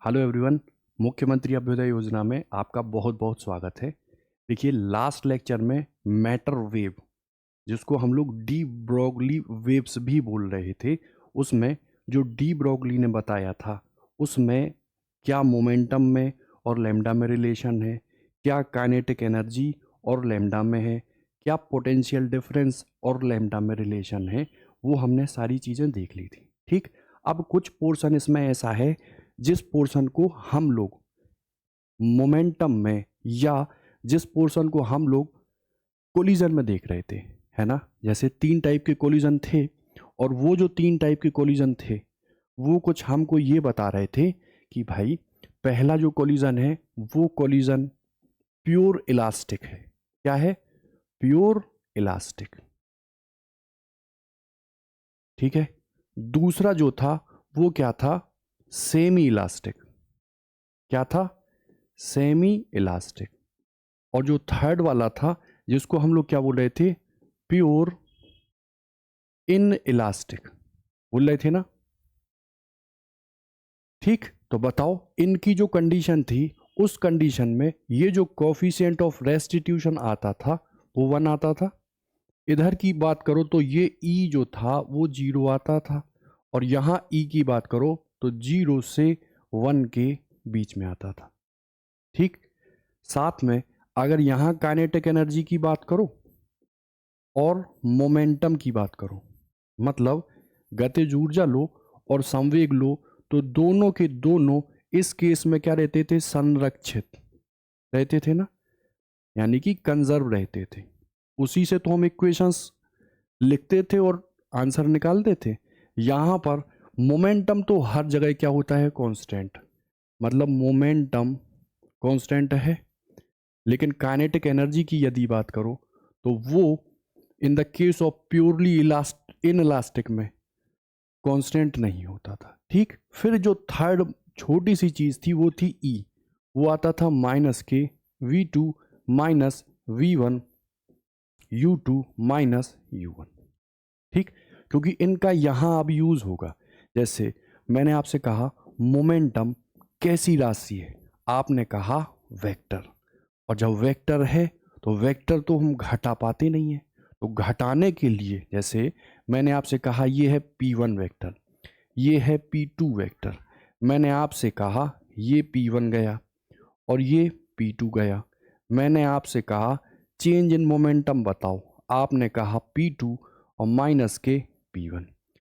Hello everyone. मुख्यमंत्री अभ्युदय योजना में आपका बहुत बहुत स्वागत है। देखिए, लास्ट लेक्चर में मैटर वेव, जिसको हम लोग डी ब्रोगली वेव्स भी बोल रहे थे, उसमें जो डी ब्रोगली ने बताया था उसमें क्या मोमेंटम में और लैम्डा में रिलेशन है, क्या काइनेटिक एनर्जी और लैम्डा में है, क्या पोटेंशियल डिफरेंस और लैम्डा में रिलेशन है, वो हमने सारी चीज़ें देख ली थी। ठीक, अब कुछ पोर्शन इसमें ऐसा है जिस पोर्शन को हम लोग मोमेंटम में या जिस पोर्शन को हम लोग कोलिजन में देख रहे थे, है ना। जैसे 3 टाइप के कोलिजन थे, और वो जो 3 टाइप के कोलिजन थे वो कुछ हमको ये बता रहे थे कि भाई, पहला जो कोलिजन है वो कोलिजन प्योर इलास्टिक है। क्या है? Pure elastic. ठीक है। दूसरा जो था वो क्या था? Semi elastic. क्या था? Semi elastic. और जो थर्ड वाला था, जिसको हम लोग क्या बोल रहे थे? प्योर इन इलास्टिक बोल रहे थे ना। ठीक, तो बताओ, इनकी जो कंडीशन थी, उस कंडीशन में ये जो कोफिशिएंट ऑफ रेस्टिट्यूशन आता था वो 1 आता था। इधर की बात करो तो ये ई जो था वो 0 आता था, और यहां ई की बात करो तो 0 से 1 के बीच में आता था। ठीक, साथ में अगर यहां काइनेटिक एनर्जी की बात करो और मोमेंटम की बात करो, मतलब गतिज ऊर्जा लो और संवेग लो, तो दोनों के दोनों इस केस में क्या रहते थे? संरक्षित रहते थे ना, यानी कि कंजर्व रहते थे। उसी से तो हम इक्वेशंस लिखते थे और आंसर निकालते थे। यहां पर मोमेंटम तो हर जगह क्या होता है? कांस्टेंट। मतलब मोमेंटम कांस्टेंट है, लेकिन काइनेटिक एनर्जी की यदि बात करो तो वो in the case of purely in elastic में कांस्टेंट नहीं होता था। ठीक, फिर जो थर्ड छोटी सी चीज थी वो थी ई। वो आता था -k v2 minus v1 u2 minus u1। ठीक, क्योंकि इनका यहां अब यूज होगा। जैसे मैंने आपसे कहा मोमेंटम कैसी राशि है, आपने कहा वेक्टर। और जब वेक्टर है तो वेक्टर तो हम घटा पाते नहीं है, तो घटाने के लिए जैसे मैंने आपसे कहा ये है p1 वेक्टर, ये है p2 वेक्टर। मैंने आपसे कहा ये p1 गया और ये p2 गया। मैंने आपसे कहा चेंज इन मोमेंटम बताओ, आपने कहा p2 और माइनस के p1।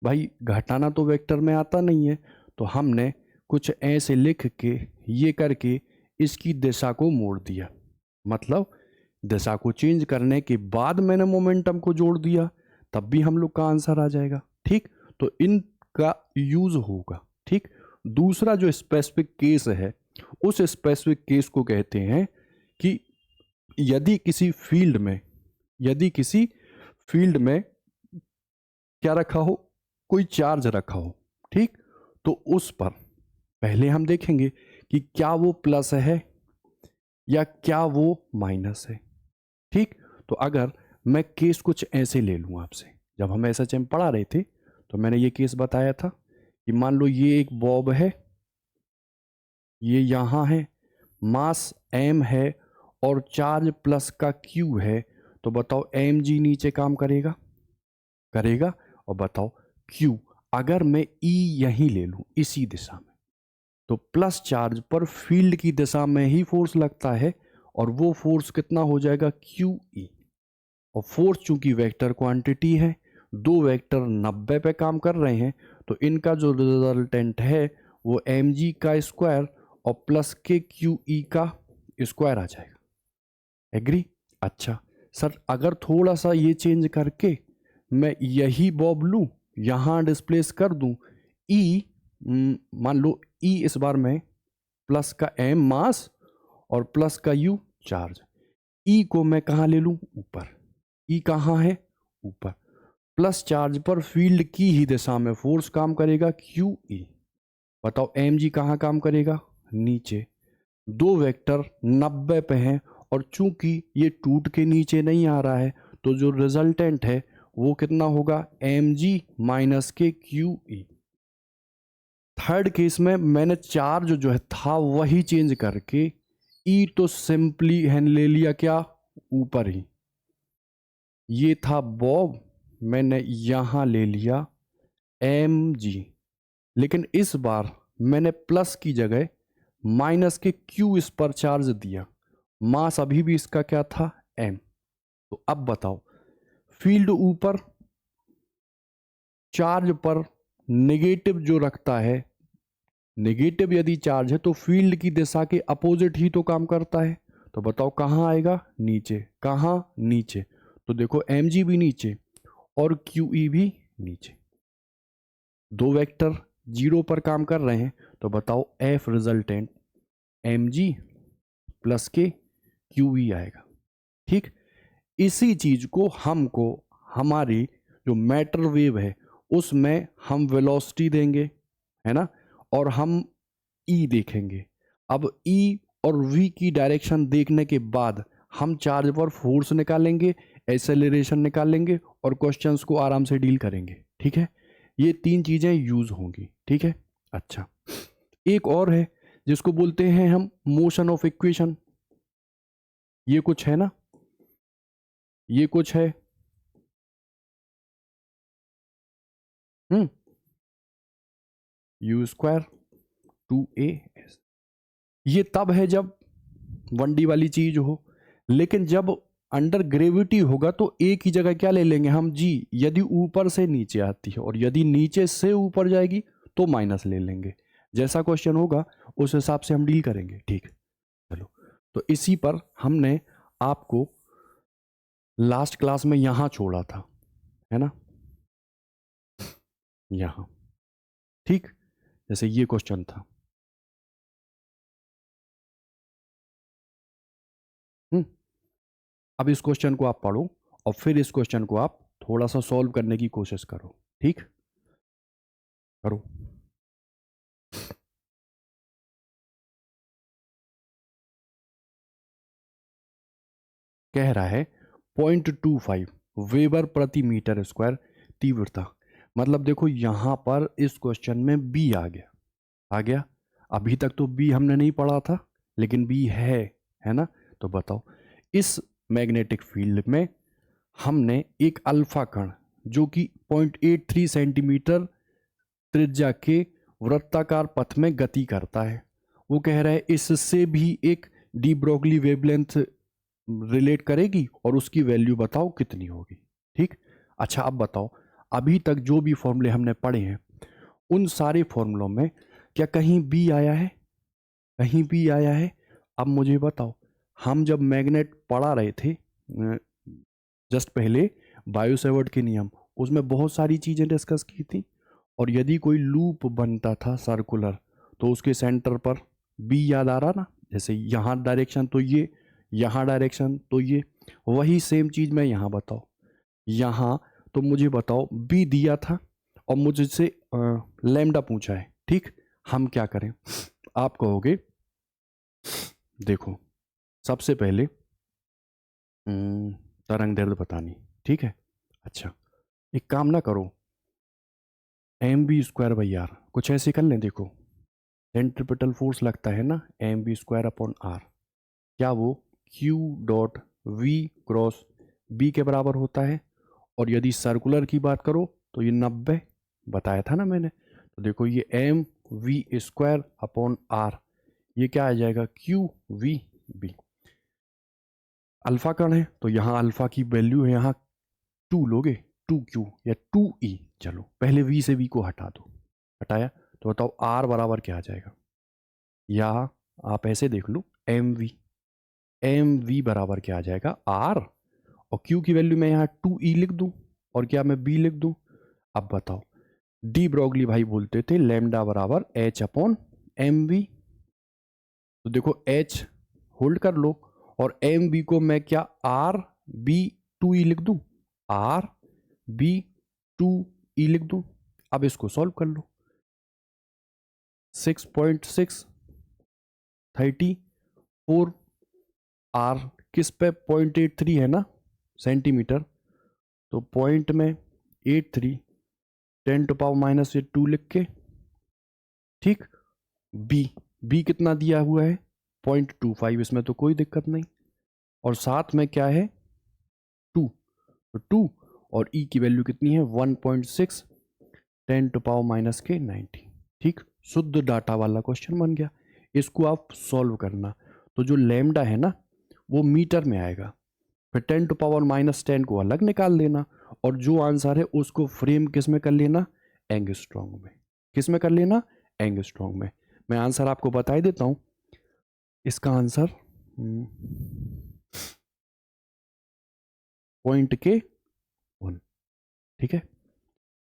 भाई, घटाना तो वेक्टर में आता नहीं है, तो हमने कुछ ऐसे लिख के ये करके इसकी दिशा को मोड़ दिया। मतलब दिशा को चेंज करने के बाद मैंने मोमेंटम को जोड़ दिया, तब भी हम लोग का आंसर आ जाएगा। ठीक, तो इनका यूज होगा। ठीक, दूसरा जो स्पेसिफिक केस है, उस स्पेसिफिक केस को कहते हैं कि यदि किसी फील्ड में क्या रखा हो? कोई चार्ज रखा हो। ठीक, तो उस पर पहले हम देखेंगे कि क्या वो प्लस है या क्या वो माइनस है। ठीक, तो अगर मैं केस कुछ ऐसे ले लूँ आपसे, जब हम एसएचएम पढ़ा रहे थे तो मैंने ये केस बताया था कि मान लो ये एक बॉब है, ये यहाँ है, मास m है और चार्ज प्लस का q है, तो बताओ mg नीचे काम करेगा? करेगा। और बताओ q, अगर मैं e यहीं ले लूं इसी दिशा में, तो प्लस चार्ज पर फील्ड की दिशा में ही फोर्स लगता है, और वो फोर्स कितना हो जाएगा? QE। और फोर्स चूंकि वेक्टर क्वांटिटी है, दो वेक्टर 90 पे काम कर रहे हैं, तो इनका जो रिजल्टेंट है वो mg का स्क्वायर और प्लस के QE का स्क्वायर आ जाएगा। एग्री? अच्छा सर, अगर थोड़ा सा ये चेंज करके मैं यही बॉब लूं, यहां डिस्प्लेस कर दूं E, मान लो E इस बार में प्लस का m मास और प्लस का u चार्ज। E को मैं कहां ले लूं? ऊपर। E कहां है? ऊपर। प्लस चार्ज पर फील्ड की ही दिशा में फोर्स काम करेगा QE। बताओ mg कहां काम करेगा? नीचे। दो वेक्टर 90 पे हैं, और चूंकि ये टूट के नीचे नहीं आ रहा है, तो जो रिजल्टेंट है वो कितना होगा? mg माइनस के QE। थर्ड केस में मैंने चार्ज जो है था वही चेंज करके ई तो सिंपली है ले लिया क्या ऊपर ही, ये था बॉब, मैंने यहां ले लिया एम जी। लेकिन इस बार मैंने प्लस की जगह माइनस के क्यू इस पर चार्ज दिया, मास अभी भी इसका क्या था एम। तो अब बताओ फील्ड ऊपर चार्ज पर नेगेटिव जो रखता है, नेगेटिव यदि चार्ज है तो फील्ड की दिशा के अपोजिट ही तो काम करता है। तो बताओ कहाँ आएगा नीचे, कहाँ नीचे, तो देखो एम जी भी नीचे और क्यू ई भी नीचे, दो वेक्टर जीरो पर काम कर रहे हैं। तो बताओ F resultant M G plus K Q E आएगा। ठीक, इसी चीज को हमको हमारी जो मैटर वेव है उसमें हम वेलोसिटी देंगे, है ना, और हम ई देखेंगे। अब ई और वी की डायरेक्शन देखने के बाद हम चार्ज पर फोर्स निकालेंगे, एक्सेलरेशन निकालेंगे और क्वेश्चंस को आराम से डील करेंगे। ठीक है, ये तीन चीजें यूज होंगी। ठीक है, अच्छा एक और है जिसको बोलते हैं हम मोशन ऑफ इक्वेशन। ये कुछ है ना, ये कुछ है U square two A S, ये तब है जब 1D वाली चीज हो। लेकिन जब अंडर ग्रेविटी होगा तो ए की जगह क्या ले लेंगे हम जी, यदि ऊपर से नीचे आती है, और यदि नीचे से ऊपर जाएगी तो माइनस ले लेंगे। जैसा क्वेश्चन होगा उस हिसाब से हम डील करेंगे। ठीक, चलो, तो इसी पर हमने आपको लास्ट क्लास में यहां छोड़ा था, है ना, यहां। ठीक, जैसे ये क्वेश्चन था। हम्म, अब इस क्वेश्चन को आप पढ़ो और फिर इस क्वेश्चन को आप थोड़ा सा सॉल्व करने की कोशिश करो। ठीक, करो। कह रहा है 0.25 वेबर प्रति मीटर स्क्वायर तीव्रता। मतलब देखो यहां पर इस क्वेश्चन में बी आ गया, आ गया। अभी तक तो बी हमने नहीं पढ़ा था लेकिन बी है ना। तो बताओ इस मैग्नेटिक फील्ड में हमने एक अल्फा कण जो कि 0.83 सेंटीमीटर त्रिज्या के वृत्ताकार पथ में गति करता है, वो कह रहा है इससे भी एक डी ब्रोगली वेवलेंथ रिलेट करेगी और उसकी वैल्यू बताओ कितनी होगी। ठीक, अच्छा अब बताओ अभी तक जो भी फॉर्मूले हमने पढ़े हैं उन सारे फॉर्मूलों में क्या कहीं बी आया है, कहीं बी आया है। अब मुझे बताओ हम जब मैग्नेट पढ़ा रहे थे जस्ट पहले बायो सेवर्ट के नियम, उसमें बहुत सारी चीजें डिस्कस की थी, और यदि कोई लूप बनता था सर्कुलर तो उसके सेंटर पर बी याद आ रहा ना, जैसे यहाँ डायरेक्शन तो ये, यहाँ डायरेक्शन तो ये, वही सेम चीज मैं यहाँ बताओ, यहाँ तो मुझे बताओ बी दिया था और मुझसे लैम्डा पूछा है। ठीक, हम क्या करें, आप कहोगे देखो सबसे पहले तरंग दैर्ध्य बतानी। ठीक है, अच्छा एक काम ना करो, M B square by R कुछ ऐसे कर लें। देखो सेंट्रिपिटल फोर्स लगता है ना M B square upon R, क्या वो Q dot V cross B के बराबर होता है। और यदि सर्कुलर की बात करो तो ये 90 बताया था ना मैंने। तो देखो ये M V square upon R, ये क्या आ जाएगा क्यू वी बी। अल्फा कण है तो यहाँ अल्फा की वैल्यू है यहाँ 2 लोगे, 2Q या 2E। चलो पहले V से V को हटा दो, हटाया तो बताओ R बराबर क्या आ जाएगा, या आप ऐसे देख लो एम वी बराबर क्या आ जाएगा R, और Q की वैल्यू मैं यहाँ 2E लिख दूं और क्या मैं B लिख दूं। अब बताओ डी ब्रोगली भाई बोलते थे लैम्डा बराबर H अपॉन एम वी, तो देखो H होल्ड कर लो और एम बी को मैं क्या आर बी 2E लिख दूं, आर बी 2E लिख दूं। अब इसको सॉल्व कर लो, 6.6 34 आर किस पे 0.83 है ना सेंटीमीटर, तो पॉइंट में 83 10 टू पावर माइनस 2 लिख के ठीक। बी, बी कितना दिया हुआ है 0.25, इसमें तो कोई दिक्कत नहीं। और साथ में क्या है 2, तो 2 और ई की वैल्यू कितनी है 1.6 10⁻⁻⁹ ठीक। शुद्ध डाटा वाला क्वेश्चन बन गया। इसको आप सॉल्व करना, तो जो लैम्डा है ना वो मीटर में आएगा, फिर 10⁻⁻10 को अलग निकाल लेना, और जो आंसर है उसको फ्रेम किस में कर लेना, एंगस्ट्रॉन्ग में। किस में कर लेना, एंगस्ट्रॉन्ग में। मैं आंसर आपको बता ही देता हूं। इसका आंसर 0.1, ठीक है।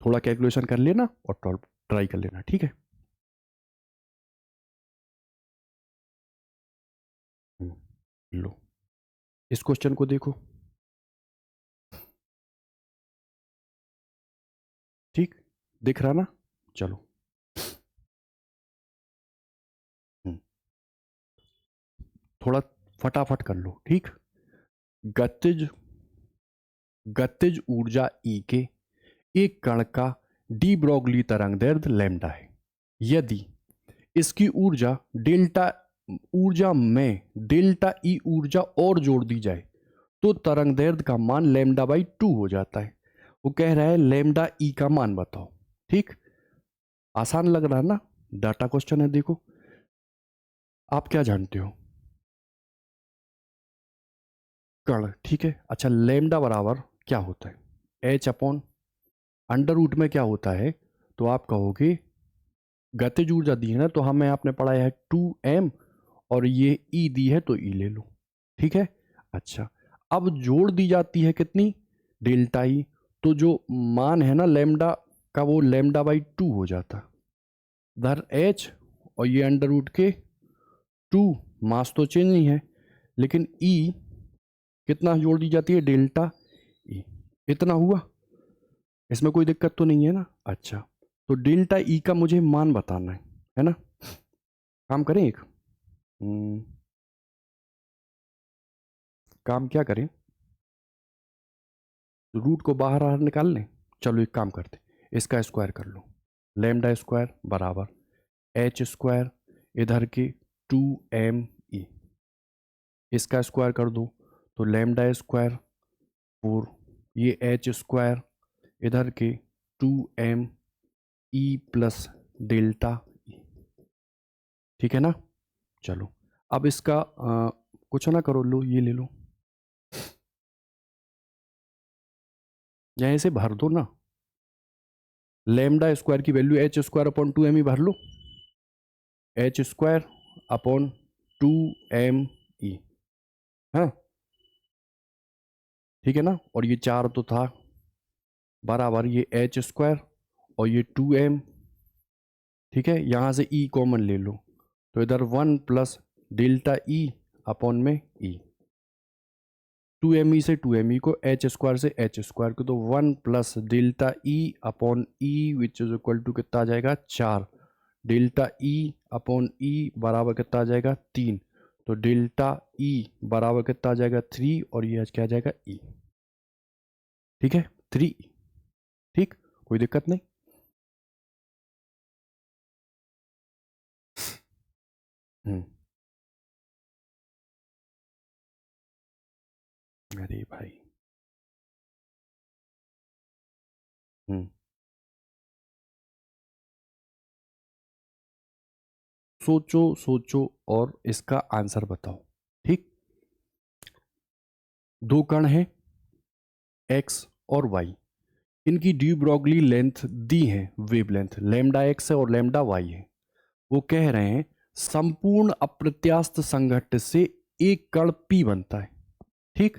थोड़ा कैलकुलेशन कर लेना और ट्राई कर लेना, ठीक है। लो, इस क्वेश्चन को देखो, ठीक दिख रहा ना। चलो, थोड़ा फटाफट कर लो, ठीक। गतिज गतिज ऊर्जा ई के एक कण का डी ब्रोगली तरंगदैर्ध्य लैम्डा है। यदि इसकी ऊर्जा में डेल्टा ई ऊर्जा और जोड़ दी जाए तो तरंगदैर्ध्य का मान लैम्डा बाई 2 हो जाता है। वो कह रहा है लैम्डा ई का मान बताओ, ठीक। आसान लग रहा है ना, डाटा क्वेश्चन है। देखो, आप क्या जानते हो, कण, ठीक है। अच्छा, लैम्डा बराबर क्या होता है, एच अपॉन अंडर रूट में क्या होता है, तो आप कहोगे गतिज ऊर्जा दी है ना, तो हमें आपने पढ़ाया है 2m, और ये ई दी है तो ई ले लो, ठीक है। अच्छा, अब जोड़ दी जाती है कितनी, डेल्टा ई, तो जो मान है ना लैम्डा का वो लैम्डा बाई 2 हो जाता, दर एच, और ये अंडर रूट के 2, मास तो चेंज नहीं है, लेकिन ई कितना जोड़ दी जाती है, डेल्टा ई, इतना हुआ। इसमें कोई दिक्कत तो नहीं है ना। अच्छा, तो डेल्टा ई का मुझे मान बताना है ना। काम करें एक, काम क्या करें, रूट को बाहर निकाल लें। चलो एक काम करते, इसका स्क्वायर कर लो, लैम्डा स्क्वायर बराबर एच स्क्वायर इधर के 2m ई, इसका स्क्वायर कर दो तो लैम्डा स्क्वायर 4, ये एच स्क्वायर इधर के 2m ई प्लस डेल्टा ई, ठीक है ना। चलो, अब इसका कुछ ना करो, लो ये ले लो, यहीं से भर दो ना, लैम्डा स्क्वायर की value H square upon 2m ई भर लो, एच स्क्वायर अपॉन 2m ई, हाँ ठीक है ना। और ये 4 तो था बराबर ये एच स्क्वायर और ये 2m, ठीक है। यहां से ई कॉमन ले लो, तो इधर 1 प्लस डेल्टा ई अपॉन में ई, 2m ई से 2m ई को, एच स्क्वायर से एच स्क्वायर को, तो 1 plus delta E upon E which is equal to कितना आ जाएगा 4, डेल्टा ई अपॉन ई बराबर कितना आ जाएगा 3, तो डेल्टा ई बराबर कितना आ जाएगा 3, और ये क्या आ जाएगा ई, ठीक है 3, ठीक, कोई दिक्कत नहीं। हम्म, अरे भाई, हम्म, सोचो सोचो और इसका आंसर बताओ, ठीक। दो कण हैं एक्स और वाई, इनकी डी ब्रॉगली लेंथ दी है, वेवलेंथ लैम्डा एक्स है और लैम्डा वाई है। वो कह रहे हैं संपूर्ण अप्रत्यास्थ संघट्ट से एक कण पी बनता है, ठीक।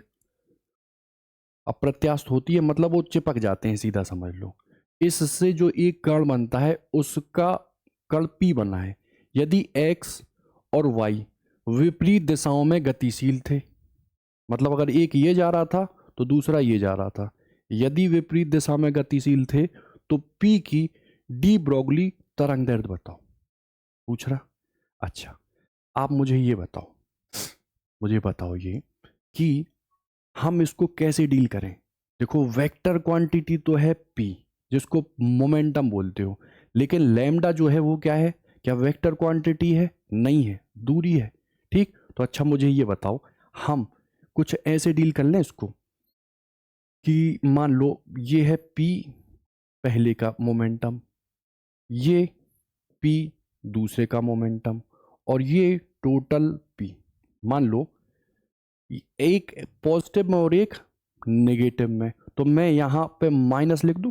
अप्रत्यास्थ होती है मतलब वो चिपक जाते हैं, सीधा समझ लो। इससे जो एक कण बनता है उसका कण पी बना है। यदि एक्स और वाई विपरीत दिशाओं में गतिशील थे, मतलब अगर एक ये जा रहा था तो दूसरा ये जा रहा था, यदि विपरीत दिशा में गतिशील थे तो पी की डी ब्रोगली तरंगदैर्ध्य बताओ, पूछ रहा। अच्छा, आप मुझे बताओ ये कि हम इसको कैसे डील करें। देखो, वेक्टर क्वांटिटी तो है पी, जिसको मोमेंटम बोलते हो, लेकिन लैम्डा जो है वो क्या है, क्या वेक्टर क्वांटिटी है? नहीं है, दूरी है। ठीक, तो अच्छा मुझे ये बताओ, हम कुछ ऐसे डील कर लें इसको कि मान लो ये है p पहले का मोमेंटम, ये p दूसरे का मोमेंटम, और ये टोटल p। मान लो एक पॉजिटिव में और एक नेगेटिव में, तो मैं यहां पे माइनस लिख दूं।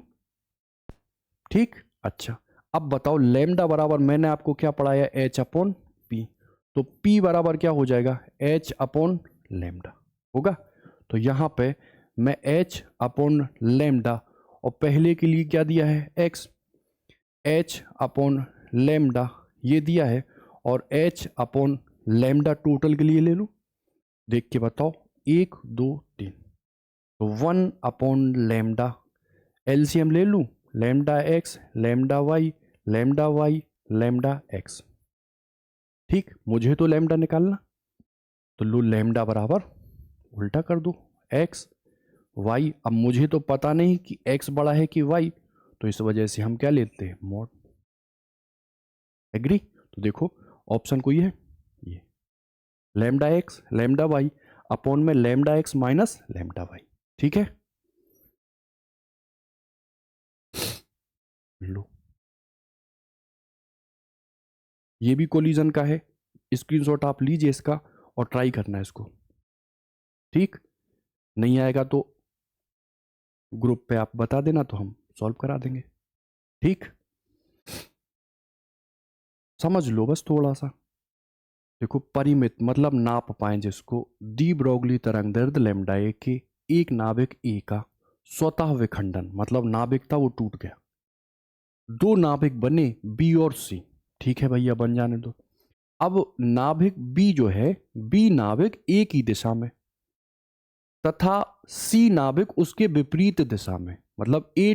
ठीक, अच्छा अब बताओ लेमडा बराबर मैंने आपको क्या पढ़ाया, एच अपॉन पी। तो p बराबर क्या हो जाएगा, h अपॉन लेमडा होगा। तो यहां पे मैं h अपॉन लेमडा, और पहले के लिए क्या दिया है, x, h अपॉन लेमडा ये दिया है, और h अपॉन लेमडा टोटल के लिए ले लूं। देख के बताओ, 1 2 3, तो 1 अपॉन लेमडा, एलसीएम ले लूं, lambda x lambda Y lambda X. ठीक, मुझे तो लेमडा निकालना, तो लो लेमडा बराबर उल्टा कर दो, एक्स वाई। अब मुझे तो पता नहीं कि एक्स बड़ा है कि वाई, तो इस वजह से हम क्या लेते हैं, मॉड। एग्री? तो देखो ऑप्शन कोई है, ये lambda x lambda y upon में lambda x minus lambda y. ठीक है, लो ये भी कोलिजन का है, स्क्रीनशॉट आप लीजिए इसका और ट्राई करना है इसको। ठीक, नहीं आएगा तो ग्रुप पे आप बता देना, तो हम सॉल्व करा देंगे। ठीक, समझ लो बस थोड़ा सा। देखो परिमित मतलब नाप पाए जिसको, डी ब्रोगली तरंग दैर्ध्य लैम्डा ए के एक नाभिक ए का स्वतः विखंडन, मतलब नाभिक था वो टूट गया, दो नाभिक बने बी और सी। ठीक है भैया, बन जाने दो। अब नाभिक बी जो है, बी नाभिक ए की दिशा में तथा सी नाभिक उसके विपरीत दिशा में, मतलब ए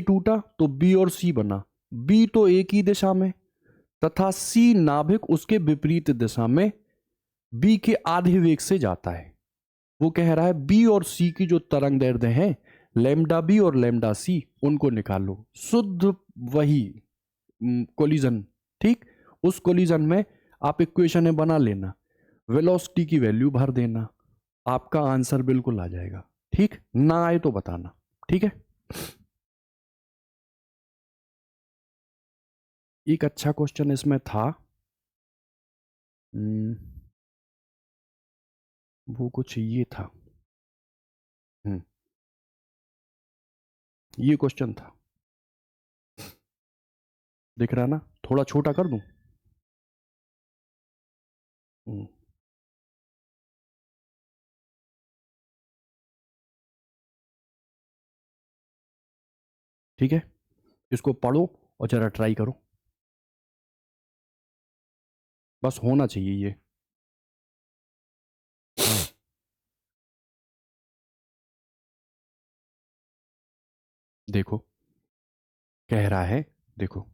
टूटा तो बी और सी बना, बी तो ए की दिशा में तथा सी नाभिक उसके विपरीत दिशा में बी के आधे वेग से जाता है। वो कह रहा है बी और सी की जो तरंग दैर्ध्य है, लैम्डा बी और लैम्डा सी, उनको निकालो। शुद्ध वही कोलिजन। ठीक, उस कोलिजन में आप इक्वेशन बना लेना, वेलोसिटी की वैल्यू भर देना, आपका आंसर बिल्कुल आ जाएगा। ठीक, ना आए तो बताना। ठीक है, एक अच्छा क्वेश्चन इसमें था, वो कुछ ये था, ये क्वेश्चन था, दिख रहा ना, थोड़ा छोटा कर दूं। हम्म, ठीक है, इसको पढ़ो और जरा ट्राई करो, बस होना चाहिए ये। देखो कह रहा है, देखो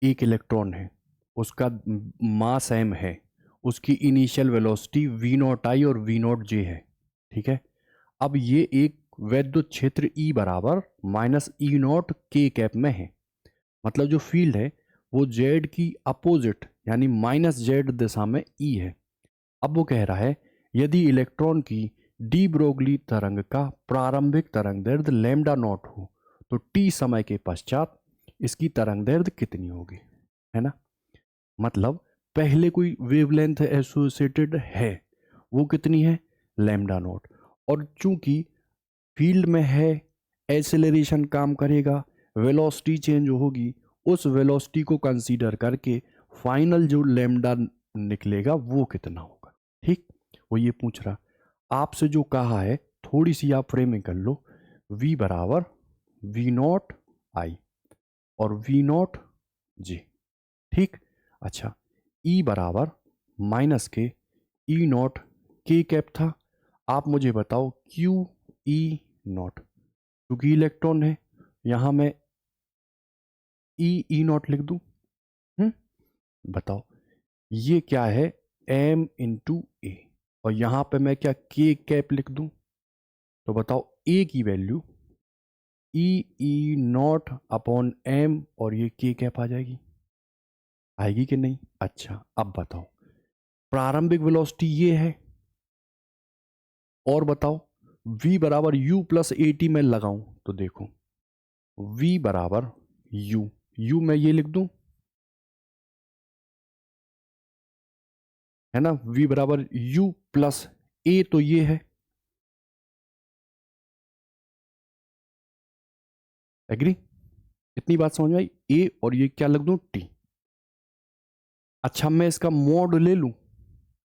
एक इलेक्ट्रॉन है, उसका मास m है, उसकी initial velocity v not I और v नॉट जे है। ठीक है, अब ये एक वैद्युत क्षेत्र E बराबर माइनस ई नॉट के कैप में है, मतलब जो फील्ड है वो z की अपोजिट यानी माइनस जेड दिशा में E है। अब वो कह रहा है यदि इलेक्ट्रॉन की डी ब्रोगली तरंग का प्रारंभिक तरंग दैर्ध्य लैम्डा नॉट हो तो t समय के पश्चात इसकी तरंग दैर्ध्य कितनी होगी, है ना। मतलब पहले कोई वेवलेंथ एसोसिएटेड है, वो कितनी है, लैम्डा नॉट, और चूंकि फील्ड में है, एसेलरेशन काम करेगा, वेलोसिटी चेंज होगी, उस वेलोसिटी को कंसीडर करके फाइनल जो लैम्डा निकलेगा वो कितना होगा। ठीक, वो ये पूछ रहा, आपसे जो कहा है थोड़ी सी आप फ्रेमिंग कर लो, v बराबर v नॉट आई और v नॉट जी। ठीक, अच्छा E बराबर माइनस के ई नॉट के कैप था। आप मुझे बताओ क्यू ई नॉट, क्योंकि इलेक्ट्रॉन है, यहां मैं ई नॉट लिख दूं। बताओ ये क्या है, m इंटू ए, और यहां पे मैं क्या के कैप लिख दूं। तो बताओ ए की value E naught upon M, और ये के कैप आ जाएगी, आएगी कि नहीं? अच्छा, अब बताओ, प्रारंभिक वेलोसिटी ये है, और बताओ v बराबर u प्लस ए टी में लगाऊं तो देखो v बराबर u मैं ये लिख दूं, है ना, v बराबर u प्लस a तो ये है, एग्री? इतनी बात समझ में आई? a और ये क्या लिख दूं, t। अच्छा, मैं इसका मॉड ले लूं,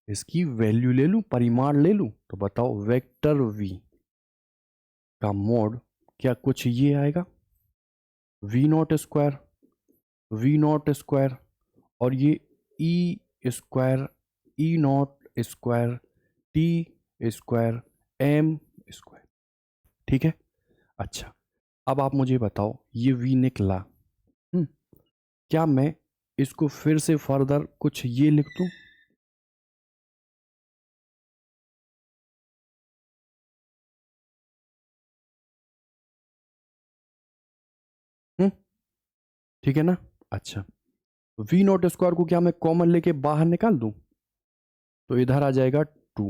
इसकी वैल्यू ले लूं, परिमाण ले लूं, तो बताओ वेक्टर v का मॉड क्या कुछ ये आएगा, v naught square, v naught square, और ये ई स्क्वायर, ई naught square, T square, M square. ठीक है? अच्छा, अब आप मुझे बताओ, ये v निकला, क्या मैं इसको फिर से फर्दर कुछ ये लिख दूं, ठीक है ना? अच्छा, v नॉट स्क्वायर को क्या मैं कॉमन लेके बाहर निकाल दूं, तो इधर आ जाएगा 2,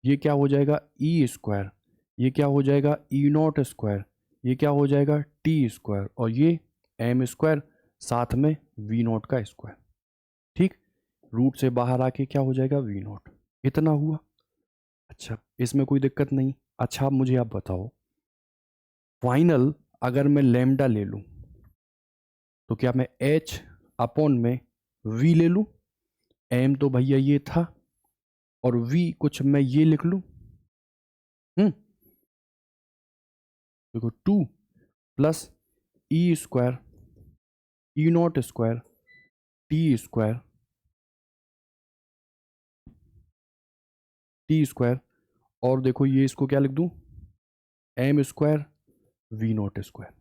ये क्या हो जाएगा ई स्क्वायर, ये क्या हो जाएगा ई नॉट स्क्वायर, ये क्या हो जाएगा टी स्क्वायर, और ये एम स्क्वायर, साथ में वी नॉट का स्क्वायर। ठीक, रूट से बाहर आके क्या हो जाएगा वी नॉट, इतना हुआ। अच्छा, इसमें कोई दिक्कत नहीं। अच्छा, अब मुझे आप बताओ, फाइनल अगर मैं लेमडा ले लूं तो क्या मैं एच अपॉन में वी ले लूं, एम तो भैया ये था, और वी कुछ मैं ये लिख लूं, देखो 2 प्लस ई स्क्वायर, ई naught square, T square, T square, और देखो ये इसको क्या लिख दूं, M square, V naught square.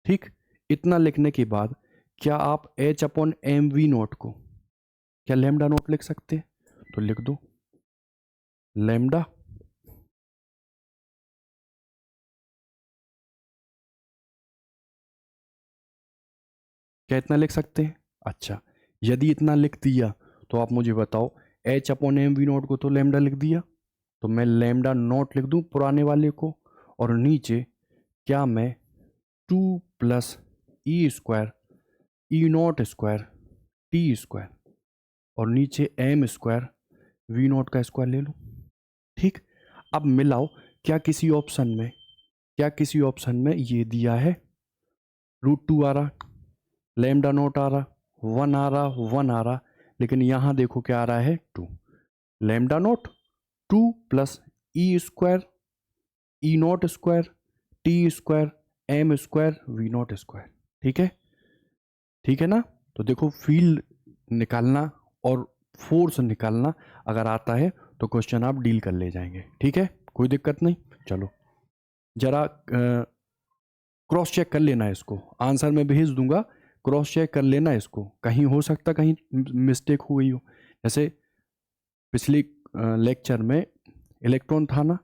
ठीक, इतना लिखने के बाद क्या आप H upon M V naught को क्या लेमडा नॉट लिख सकते हैं? तो लिख दो लेमडा, क्या इतना लिख सकते हैं? अच्छा, यदि इतना लिख दिया तो आप मुझे बताओ, H upon M V naught को तो लेमडा लिख दिया, तो मैं लेमडा नॉट लिख दूं पुराने वाले को, और नीचे क्या मैं 2 प्लस ई स्क्वायर, ई नॉट स्क्वायर, टी स्क्वायर, और नीचे एम स्क्वायर, वी नॉट का स्क्वायर ले लूं। ठीक, अब मिलाओ, क्या किसी ऑप्शन में, क्या किसी ऑप्शन में ये दिया है √2 आ रहा, लेमडा नोट आ रहा, 1 आ रहा, 1 आ रहा, लेकिन यहां देखो क्या आ रहा है 2, lambda naught 2 plus E square, ई naught square, T square, M square, V naught square. ठीक है? ठीक है ना? तो देखो, फील्ड निकालना और फोर्स निकालना अगर आता है तो क्वेश्चन आप डील कर ले जाएंगे। ठीक है, कोई दिक्कत नहीं। चलो जरा क्रॉस चेक कर लेना इसको, आंसर मैं भेज दूंगा, क्रॉस चेक कर लेना इसको, कहीं हो सकता कहीं मिस्टेक हो गई हो। जैसे पिछले लेक्चर में इलेक्ट्रॉन था ना,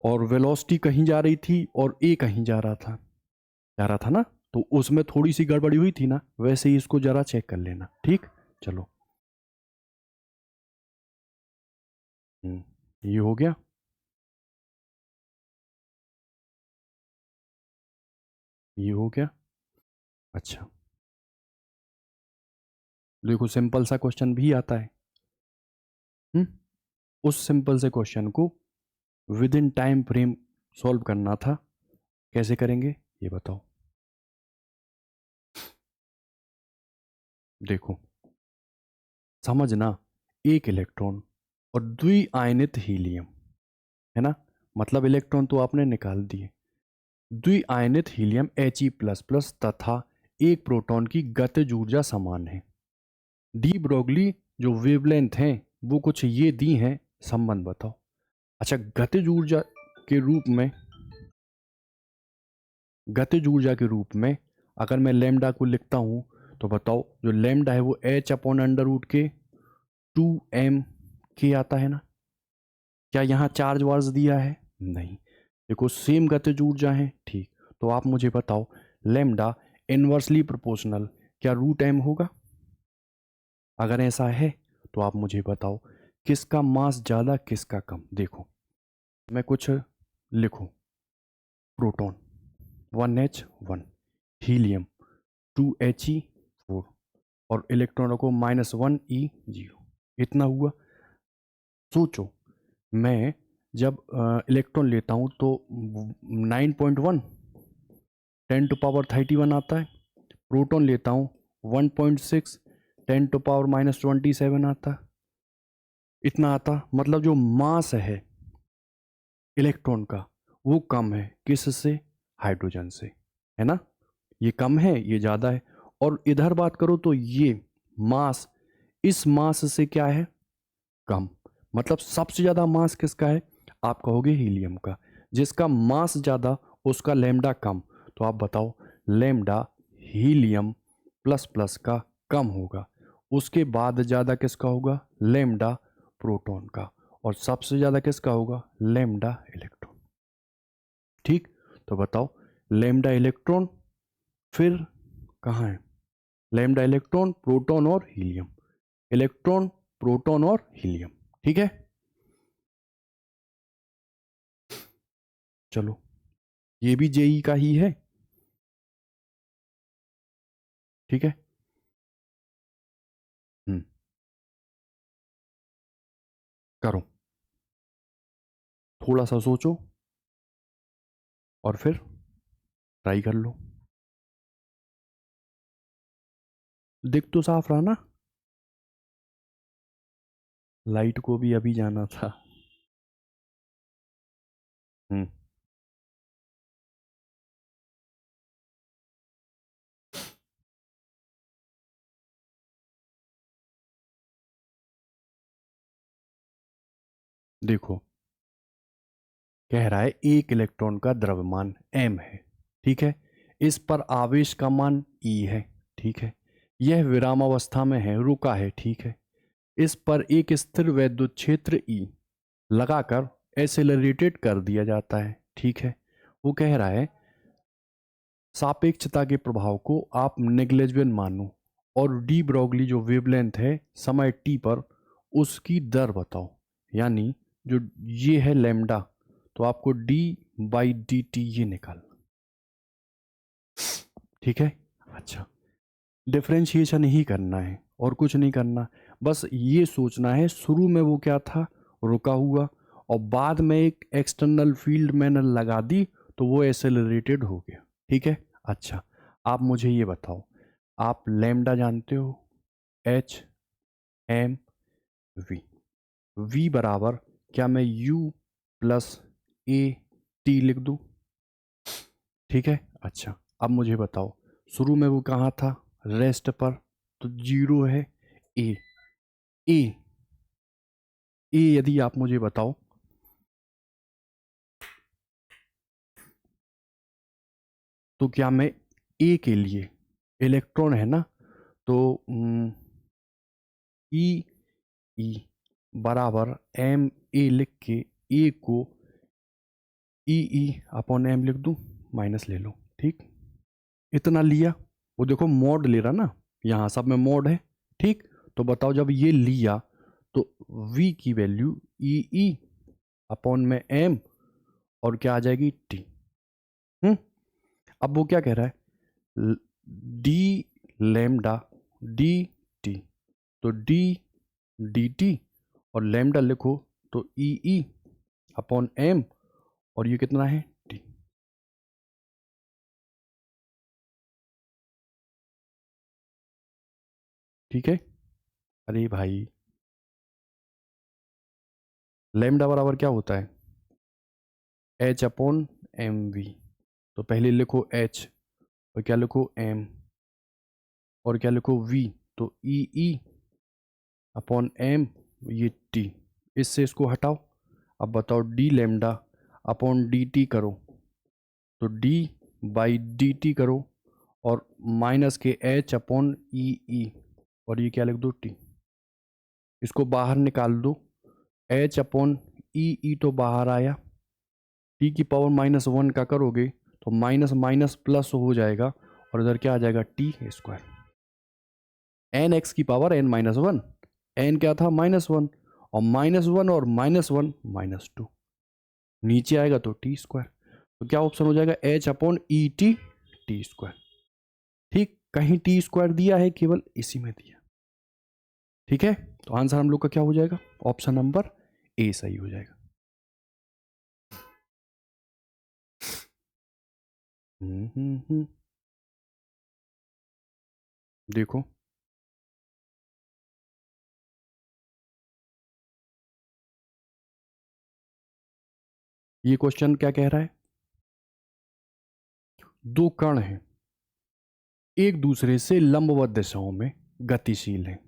और वेलोसिटी कहीं जा रही थी और ए कहीं जा रहा था ना, तो उसमें थोड़ी सी गड़बड़ी हुई थी ना, वैसे ही इसको जरा चेक कर लेना। ठीक, चलो ये हो गया। ये हो गया। अच्छा, देखो सिंपल सा क्वेश्चन भी आता है। उस सिंपल से क्वेश्चन को with in time frame solve करना था, कैसे करेंगे ये बताओ। देखो समझना, एक इलेक्ट्रॉन और द्विआयनित हीलियम, है ना, मतलब इलेक्ट्रॉन तो आपने निकाल दिए, द्विआयनित हीलियम He++ तथा एक प्रोटॉन की गतिज ऊर्जा समान है। डी ब्रोगली जो वेवलेंथ हैं वो कुछ ये दी हैं, संबंध बताओ। अच्छा, गतिज ऊर्जा के रूप में अगर मैं लेमडा को लिखता हूं तो बताओ, जो लेमडा है वो H/√2m के आता है ना। क्या यहां चार्ज वार्ज दिया है? नहीं। देखो सेम गतिज ऊर्जा है, ठीक। तो आप मुझे बताओ लेमडा इनवर्सली प्रोपोर्शनल क्या रूट एम होगा? अगर ऐसा है तो आप मुझे बताओ किसका मास ज़्यादा किसका कम। देखो मैं कुछ लिखूं, प्रोटॉन 1H1, हीलियम 2He4 और इलेक्ट्रॉनों को -1E0। इतना हुआ। सोचो मैं जब इलेक्ट्रॉन लेता हूँ तो 9.1 10⁻31 आता है। प्रोटॉन लेता हूँ 1.6 10⁻27 आता है। इतना आता, मतलब जो मास है इलेक्ट्रॉन का वो कम है किससे? हाइड्रोजन से, है ना। ये कम है, ये ज़्यादा है। और इधर बात करो तो ये मास इस मास से क्या है? कम। मतलब सबसे ज़्यादा मास किसका है? आप कहोगे हीलियम का। जिसका मास ज़्यादा उसका लैम्डा कम। तो आप बताओ लैम्डा हीलियम प्लस प्लस का कम होगा। उसके बाद ज़्यादा किसका होगा? लैम्डा प्रोटॉन का। और सबसे ज़्यादा किसका होगा? Lambda electron. ठीक। तो बताओ लैम्डा इलेक्ट्रॉन फिर कहाँ है? लैम्डा इलेक्ट्रॉन प्रोटॉन और हीलियम, इलेक्ट्रॉन प्रोटॉन और हीलियम। ठीक है, चलो ये भी जेई का ही है। ठीक है। हम्म, करो, थोड़ा सा सोचो और फिर ट्राई कर लो। दिख तो साफ रहा ना? लाइट को भी अभी जाना था। हम्म, देखो कह रहा है एक इलेक्ट्रॉन का द्रव्यमान m है, ठीक है। इस पर आवेश का मान e है, ठीक है। यह विरामावस्था में है, रुका है, ठीक है। इस पर एक स्थिर वैद्युत क्षेत्र E लगाकर एसेलरेटेड कर दिया जाता है, ठीक है। वो कह रहा है सापेक्षता के प्रभाव को आप नेग्लिजिबल मानो और डी ब्रोगली जो वेवलेंथ है समय t पर उसकी दर बताओ। यानी जो ये है लैम्डा, तो आपको d बाई डी टी ये निकालना। ठीक है, अच्छा। डिफरेंशिएशन ही करना है और कुछ नहीं करना। बस ये सोचना है शुरू में वो क्या था, रुका हुआ, और बाद में एक एक्सटर्नल फील्ड मैंने लगा दी तो वो एक्सेलरेटेड हो गया। ठीक है, अच्छा। आप मुझे ये बताओ, आप लैम्डा जानते हो? H M we. वी बराबर क्या मैं यू प्लस ए टी लिख दूं? ठीक है, अच्छा। अब मुझे बताओ शुरू में वो कहाँ था? रेस्ट पर। तो जीरो है ए। ए ए यदि आप मुझे बताओ तो क्या मैं ए के लिए, इलेक्ट्रॉन है ना, तो ई ई बराबर एम ए लिख के ए को ई ई अपॉन एम लिख दूं? माइनस ले लो, ठीक। इतना लिया, वो देखो मॉड ले रहा ना, यहाँ सब में मॉड है, ठीक। तो बताओ जब ये लिया तो v की वैल्यू ई ई अपॉन में एम और क्या आ जाएगी? टी। हम्म। अब वो क्या कह रहा है? D lambda D T. तो डी डी टी और लैम्डा लिखो तो ई ई अपॉन एम और ये कितना है? टी। ठीक है। अरे भाई लैम्डा बराबर क्या होता है? H upon M V. तो पहले लिखो एच और क्या लिखो? एम और क्या लिखो? वी। तो ई ई अपॉन एम ये टी। इससे इसको हटाओ। अब बताओ D lambda upon D T करो तो डी बाई डी टी करो और माइनस के एच अपॉन ई ई और ये क्या लिख दो? टी। इसको बाहर निकाल दो। एच अपॉन ई ई तो बाहर आया, टी की पावर -1 का करोगे तो माइनस माइनस प्लस हो जाएगा और इधर क्या आ जाएगा टी स्क्वायर। एन एक्स की पावर n-1, एन क्या था -1 और -1 और -1 -2, नीचे आएगा तो टी स्क्वायर। तो क्या ऑप्शन हो जाएगा h/e टी स्क्वायर। ठीक, कहीं टी स्क्वायर दिया है, केवल इसी में दिया। ठीक है, तो आंसर हम लोग का क्या हो जाएगा, ऑप्शन नंबर ए सही हो जाएगा। देखो ये क्वेश्चन क्या कह रहा है, दो कण हैं, एक दूसरे से लंबवत दिशाओं में गतिशील हैं,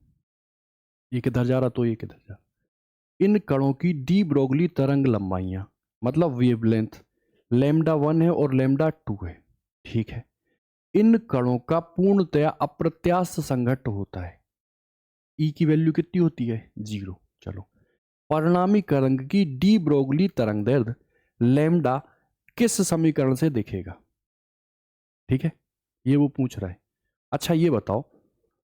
एक इधर जा रहा तो एक इधर जा रहा। इन कणों की डी ब्रोगली तरंग लंबाइयां, मतलब वेवलेंथ λ1 है और λ2 है। ठीक है, इन कणों का पूर्णतया अप्रत्यास्थ संघट्ट होता है। ई की वैल्यू कितनी होती है, 0। चलो, परिणामी तरंग की डी ब्रोगली तरंगदैर्ध्य लैम्डा किस समीकरण से दिखेगा। ठीक है, ये वो पूछ रहा है। अच्छा ये बताओ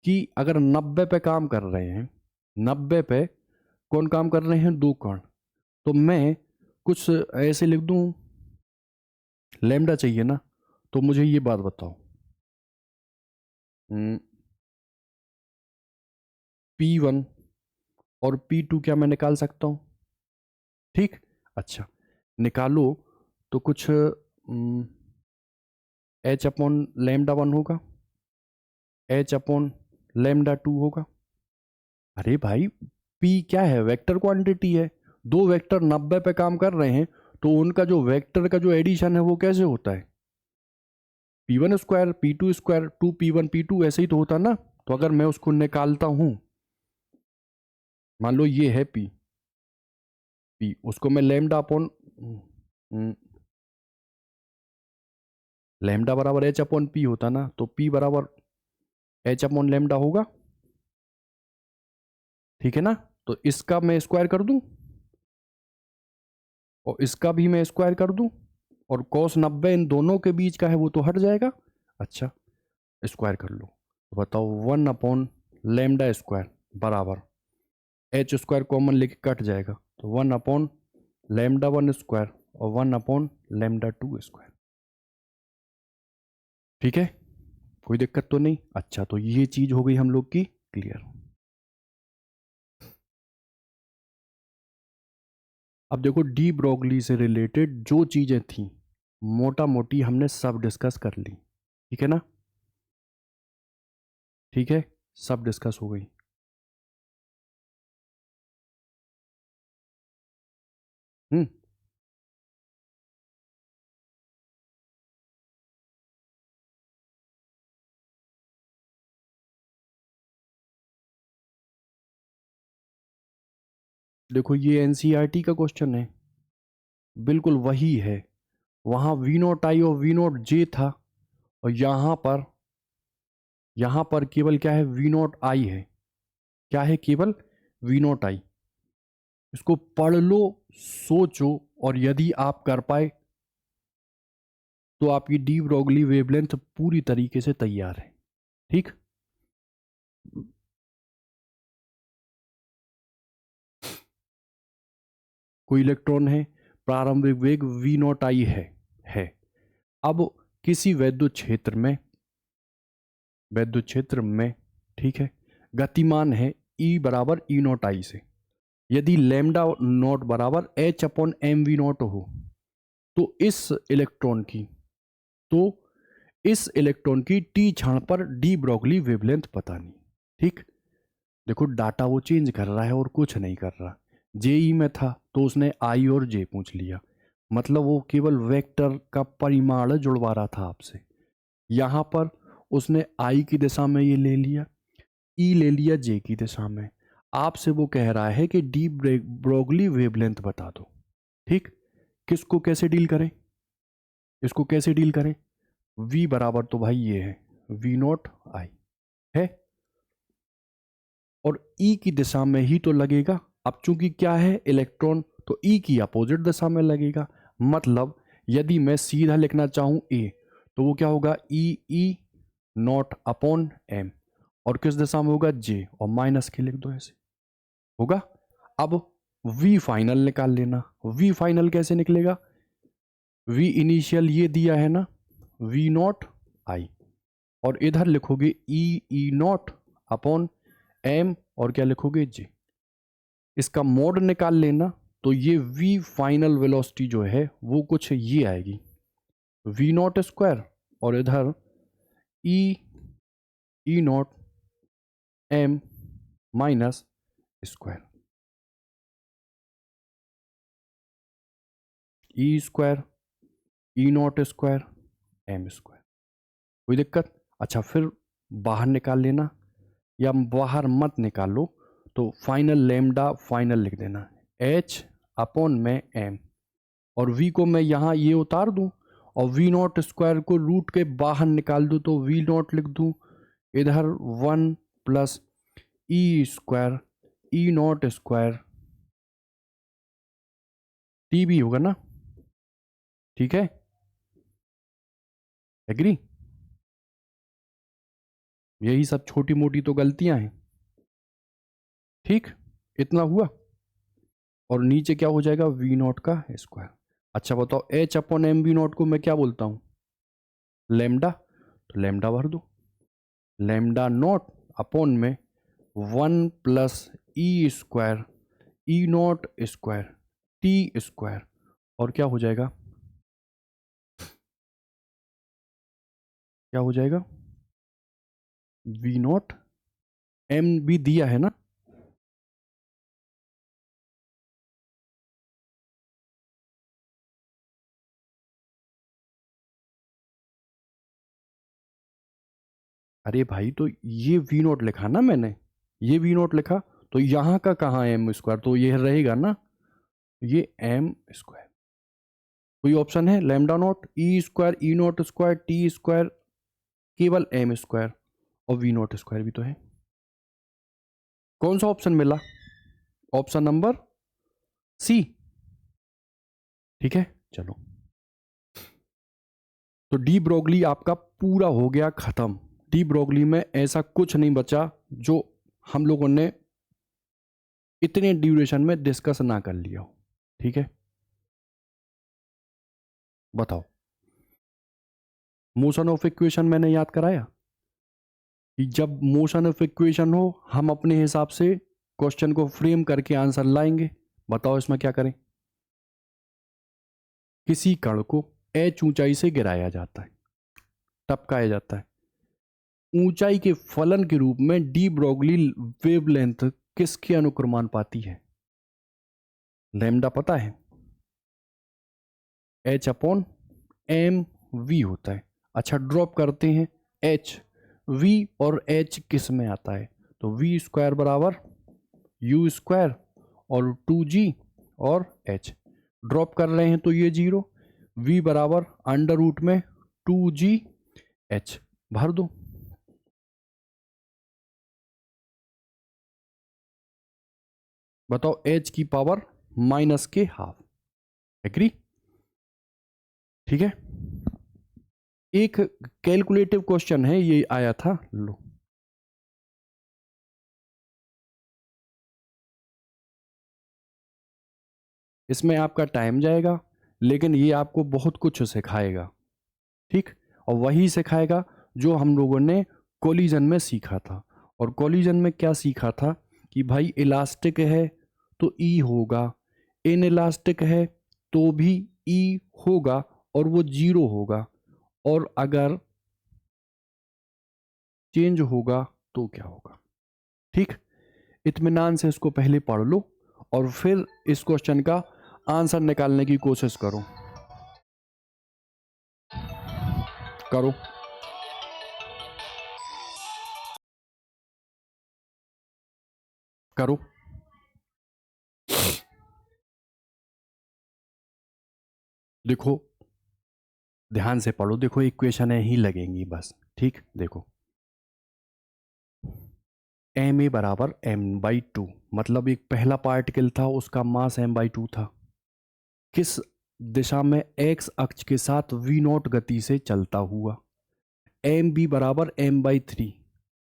कि अगर 90 पे काम कर रहे हैं, 90 पे कौन काम कर रहे हैं, दो कण, तो मैं कुछ ऐसे लिख दूं, लैम्डा चाहिए ना, तो मुझे ये बात बताओ, P1 और P2 क्या मैं निकाल सकता हूं। ठीक, अच्छा निकालो तो कुछ h/λ1 होगा, h/λ2 होगा। अरे भाई, P क्या है, वेक्टर क्वांटिटी है, दो वेक्टर 90 पे काम कर रहे हैं, तो उनका जो वेक्टर का जो एडिशन है वो कैसे होता है, P1 square P2 square 2P1 P2, ऐसे ही तो होता ना। तो अगर मैं उसको निकालता हूं, मान लो ये है P, उसको मैं लैम्डा अपॉन लैम्डा बराबर h/P होता ना, तो P बराबर h/λ होगा। ठीक है ना, तो इसका मैं स्क्वायर कर दूं और इसका भी मैं स्क्वायर कर दूं, और cos 90 इन दोनों के बीच का है वो तो हट जाएगा। अच्छा, स्क्वायर कर लो तो बताओ 1/λ स्क्वायर बराबर h स्क्वायर कॉमन लेके कट जाएगा, तो 1/λ1 स्क्वायर और 1/λ2 स्क्वायर। ठीक है, कोई दिक्कत तो नहीं। अच्छा, तो ये चीज हो गई हम लोग की क्लियर। अब देखो, डी ब्रोगली से रिलेटेड जो चीजें थी मोटा मोटी हमने सब डिस्कस कर ली। ठीक है ना, ठीक है, सब डिस्कस हो गई। हम्म, देखो ये एनसीईआरटी का क्वेश्चन है, बिल्कुल वही है। वहां वी नॉट आई और वी नॉट जे था, और यहां पर केवल क्या है, वी नॉट आई है। क्या है, केवल वी नॉट आई। इसको पढ़ लो, सोचो, और यदि आप कर पाए तो आपकी डी ब्रोगली वेवलेंथ पूरी तरीके से तैयार है। ठीक, कोई इलेक्ट्रॉन है, प्रारंभिक वेग वी नॉट आई है। अब किसी वैद्युत क्षेत्र में, ठीक है, गतिमान है ई बराबर ई नॉट आई से। यदि लैम्डा नॉट बराबर h/mv0 हो, तो तो इस इलेक्ट्रॉन की टी क्षण पर डी ब्रोगली वेवलेंथ पता नहीं। ठीक, देखो डाटा वो चेंज कर रहा है और कुछ नहीं कर रहा। जेई में था तो उसने आई और जे पूछ लिया, मतलब वो केवल वेक्टर का परिमाण जुड़वा रहा था आपसे। यहां पर उसने आई की दिशा में ये ले लिया, ई ले लिया जे की दिशा में। आपसे वो कह रहा है कि डी ब्रोगली वेवलेंथ बता दो। ठीक, किसको कैसे डील करें, इसको कैसे डील करें, v बराबर तो भाई ये है वी नॉट आई है, और ई की दिशा में ही तो लगेगा। अब चूंकि क्या है, इलेक्ट्रॉन, तो ई की अपोजिट दिशा में लगेगा, मतलब यदि मैं सीधा लिखना चाहूं ए, तो वो क्या होगा ई नॉट अपॉन एम, और किस दिशा में होगा जे, और माइनस के लिख दो ऐसे होगा। अब वी फाइनल निकाल लेना। वी फाइनल कैसे निकलेगा? वी इनिशियल ये दिया है ना, वी नॉट आई, और इधर लिखोगे ई नॉट अपॉन एम, और क्या लिखोगे जे। इसका मोड निकाल लेना, तो ये वी फाइनल वेलोसिटी जो है वो कुछ ये आएगी, वी नॉट स्क्वायर, और इधर e naught m minus square, e square ई नॉट स्क्वायर एम स्क्वायर। कोई दिक्कत? अच्छा, फिर बाहर निकाल लेना, या बाहर मत निकालो, तो फाइनल लेमडा फाइनल लिख देना, एच अपॉन में एम, और वी को मैं यहाँ ये उतार दूँ, और वी नॉट स्क्वायर को रूट के बाहर निकाल दूँ, तो वी नॉट लिख दूँ इधर 1 प्लस ई स्क्वायर ई नॉट स्क्वायर टी भी होगा ना, ठीक है? एग्री? यही सब छोटी मोटी तो गलतियां हैं, ठीक? इतना हुआ, और नीचे क्या हो जाएगा, वी नॉट का स्क्वायर। अच्छा बताओ, H upon M V naught को मैं क्या बोलता हूं? लेमडा, तो लेमडा भर दो, लेमडा नॉट अपॉन में 1 प्लस ई स्क्वायर ई नॉट स्क्वायर टी स्क्वायर, और क्या हो जाएगा, क्या हो जाएगा, वी नॉट एम भी दिया है ना, अरे भाई तो ये वी नॉट लिखा ना मैंने, ये वी नॉट लिखा, तो यहाँ का कहाँ एम स्क्वायर, तो ये रहेगा ना, ये एम स्क्वायर। कोई ऑप्शन है? लैम्डा नॉट ई स्क्वायर ई नॉट स्क्वायर टी स्क्वायर, केवल एम स्क्वायर, और वी नॉट स्क्वायर भी तो है। कौन सा ऑप्शन मिला? ऑप्शन नंबर सी, ठीक है। चलो, तो डी ब्रोगली आपका पूरा हो गया खत्म। डी ब्रोगली में ऐसा कुछ नहीं बचा जो हम लोगों ने इतने ड्यूरेशन में डिस्कस ना कर लिया हो, ठीक है? बताओ, मोशन ऑफ इक्वेशन मैंने याद कराया कि जब मोशन ऑफ इक्वेशन हो, हम अपने हिसाब से क्वेश्चन को फ्रेम करके आंसर लाएंगे। बताओ इसमें क्या करें? किसी कण को एच ऊंचाई से गिराया जाता है, टपकाया जाता है, ऊंचाई के फलन के रूप में डी ब्रोगली वेवलेंथ किसके अनुक्रमानुपाती है? लैम्डा पता है, एच अपॉन एम वी होता है। अच्छा, ड्रॉप करते हैं एच, वी और एच किस में आता है? तो वी स्क्वायर बराबर यू स्क्वायर और 2g और h, ड्रॉप कर रहे हैं तो ये जीरो, v बराबर अंडर रूट में 2g h, भर दो। बताओ, h की पावर माइनस के हाफ, एग्री? ठीक है, एक कैलकुलेटिव क्वेश्चन है, ये आया था, लो। इसमें आपका टाइम जाएगा, लेकिन ये आपको बहुत कुछ सिखाएगा, ठीक? और वही सिखाएगा जो हम लोगों ने कोलिजन में सीखा था। और कोलिजन में क्या सीखा था कि भाई इलास्टिक है तो ई होगा, इन इलास्टिक है तो भी ई होगा, और वो जीरो होगा, और अगर चेंज होगा तो क्या होगा, ठीक? इत्मीनान से इसको पहले पढ़ लो, और फिर इस क्वेश्चन का आंसर निकालने की कोशिश करो। करो, करो। देखो, ध्यान से पढ़ो, देखो इक्वेशन ही लगेंगी बस, ठीक? देखो, एम ए बराबर m/2, मतलब एक पहला पार्टिकल था, उसका मास m/2 था। किस दिशा में एक्स अक्ष के साथ वी नॉट गति से चलता हुआ, एम बी बराबर एम बाई थ्री।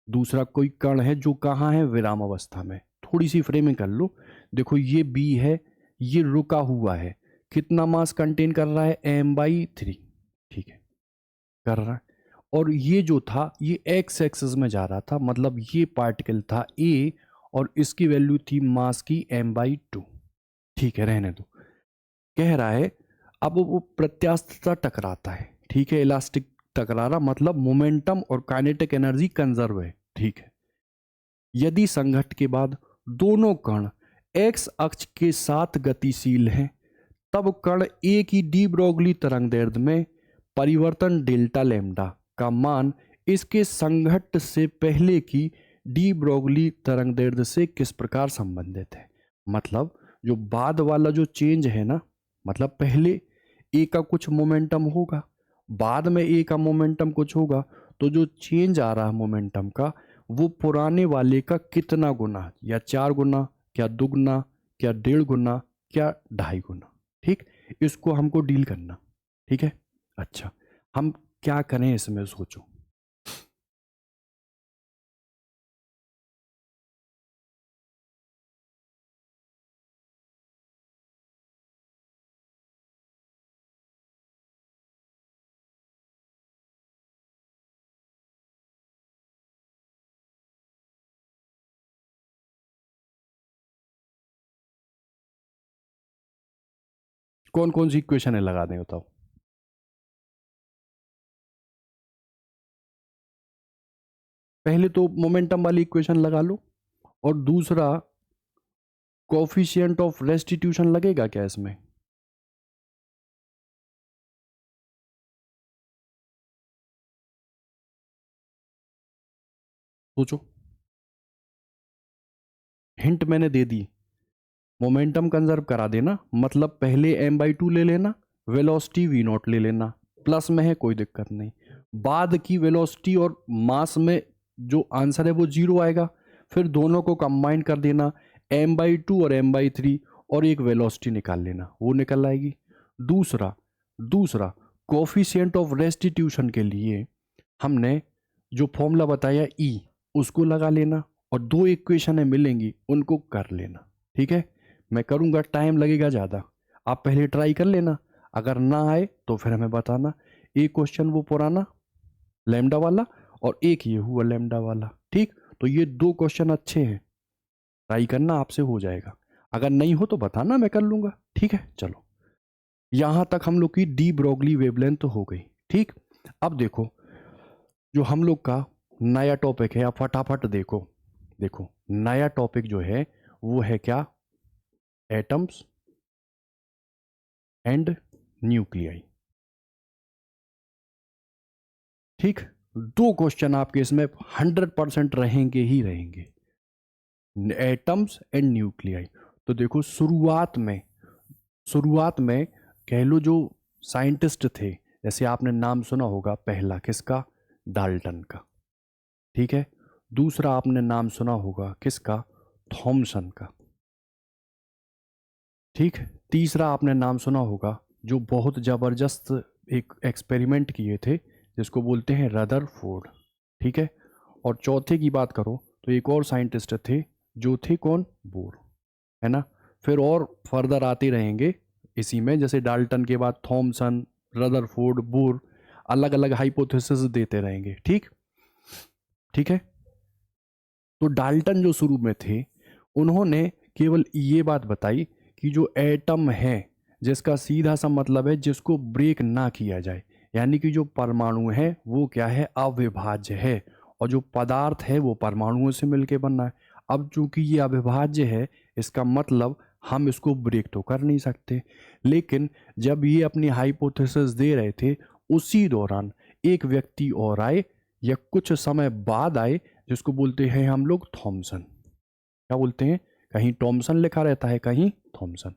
दूसरा कोई कण है जो कहाँ है, विराम अवस्था में। थोड़ी सी फ्रेमिंग कर लो, देखो ये बी है, ये रुका हुआ है, कितना मास कंटेन कर रहा है, एम बाई थ्री, ठीक है, कर रहा है। और ये जो था ये एक्स एक्सिस में जा रहा था, मतलब ये पार्टिकल था ए और इसकी वैल्यू थी मास की एम बाई टू, ठीक है, रहने दो। कह रहा है अब वो प्रत्यास्थता टकराता है, ठीक है, इलास्टिक टकरा रहा, मतलब मोमेंटम और काइनेटिक एनर्जी कंजर्व है, ठीक है। यदि संघट्ट के बाद दोनों कण एक्स अक्ष के साथ गतिशील हैं, तब कण ए की डी ब्रोगली तरंगदैर्ध्य में परिवर्तन डेल्टा लैम्डा का मान इसके संघट्ट से पहले की डी ब्रोगली तरंगदैर्ध्य से किस प्रकार संबंधित है। मतलब जो बाद वाला जो चेंज है ना, मतलब पहले ए का कुछ मोमेंटम होगा, बाद में ए का मोमेंटम कुछ होगा, तो जो चेंज आ रहा है मोमेंटम का वो पुराने वाले का कितना गुना, या 4 गुना, क्या दुगना, क्या 1.5 गुना, क्या 2.5 गुना, ठीक। इसको हमको डील करना, ठीक है। अच्छा, हम क्या करें इसमें, सोचो। कौन कौन सी इक्वेशन है लगा दें, बताओ। पहले तो मोमेंटम वाली इक्वेशन लगा लो, और दूसरा कोफिशिएंट ऑफ रेस्टिट्यूशन लगेगा क्या इसमें। सोचो, हिंट मैंने दे दी, मोमेंटम कंजर्व करा देना, मतलब पहले एम बाई टू ले लेना, वेलोसिटी वी नॉट ले लेना, प्लस में है कोई दिक्कत नहीं, बाद की वेलोसिटी और मास में जो आंसर है वो जीरो आएगा, फिर दोनों को कंबाइन कर देना, एम बाई टू और एम बाई थ्री, और एक वेलोसिटी निकाल लेना, वो निकल आएगी। दूसरा दूसरा कोफिशिएंट ऑफ रेस्टिट्यूशन के लिए हमने जो फॉर्मूला बताया ई, उसको लगा लेना, और दो इक्वेशन है मिलेंगी उनको कर लेना, ठीक है। मैं करूँगा, टाइम लगेगा ज़्यादा, आप पहले ट्राई कर लेना, अगर ना आए तो फिर हमें बताना। एक क्वेश्चन वो पुराना लैम्डा वाला, और एक ये हुआ लैम्डा वाला, ठीक। तो ये दो क्वेश्चन अच्छे हैं, ट्राई करना, आपसे हो जाएगा। अगर नहीं हो तो बताना, मैं कर लूँगा, ठीक है। चलो, यहाँ तक हम लोग की डी ब्रोगली वेवलेंथ तो हो गई, ठीक। अब देखो जो हम लोग का नया टॉपिक है, आप फटाफट देखो। देखो नया टॉपिक जो है वो है क्या, एटम्स एंड न्यूक्लियाई, ठीक। दो क्वेश्चन आपके इसमें 100% रहेंगे ही रहेंगे, एटम्स एंड न्यूक्लियाई। तो देखो शुरुआत में कह लो जो साइंटिस्ट थे, जैसे आपने नाम सुना होगा, पहला किसका, डाल्टन का, ठीक है। दूसरा आपने नाम सुना होगा किसका, थॉमसन का, ठीक। तीसरा आपने नाम सुना होगा जो बहुत जबरदस्त एक एक्सपेरिमेंट किए थे, जिसको बोलते हैं रदरफोर्ड, ठीक है। और चौथे की बात करो तो एक और साइंटिस्ट थे, जो थे कौन, बोर, है ना। फिर और फर्दर आते रहेंगे इसी में, जैसे डाल्टन के बाद थॉमसन, रदरफोर्ड, बोर, अलग अलग हाइपोथेसिस देते रहेंगे, ठीक। ठीक है। तो डाल्टन जो शुरू में थे, उन्होंने केवल ये बात बताई कि जो एटम है, जिसका सीधा सा मतलब है जिसको ब्रेक ना किया जाए, यानी कि जो परमाणु है वो क्या है, अविभाज्य है, और जो पदार्थ है वो परमाणुओं से मिलकर बना है। अब चूंकि ये अविभाज्य है, इसका मतलब हम इसको ब्रेक तो कर नहीं सकते। लेकिन जब ये अपनी हाइपोथेसिस दे रहे थे, उसी दौरान एक व्यक्ति और आए, या कुछ समय बाद आए, जिसको बोलते हैं हम लोग थॉमसन। क्या बोलते हैं, कहीं टॉमसन लिखा रहता है, कहीं थॉमसन।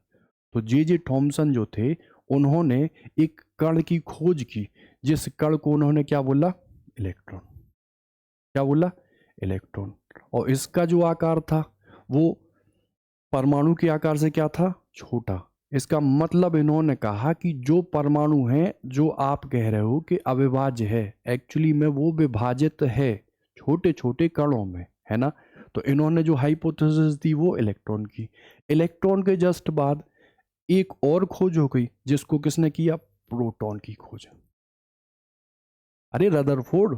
तो जे थॉमसन जो थे, उन्होंने एक कण की खोज की, जिस कण को उन्होंने क्या बोला, इलेक्ट्रॉन। क्या बोला, इलेक्ट्रॉन। और इसका जो आकार था वो परमाणु के आकार से क्या था, छोटा, इसका मतलब इन्होंने कहा कि जो परमाणु है, जो आप कह रहे हो कि अविभाज्य है, एक्चुअली में वो विभाजित है छोटे छोटे कणों में, है ना। तो इन्होंने जो हाइपोथेसिस दी वो इलेक्ट्रॉन की। इलेक्ट्रॉन के जस्ट बाद एक और खोज हो गई, जिसको किसने किया? प्रोटॉन की खोज। अरे रदरफोर्ड,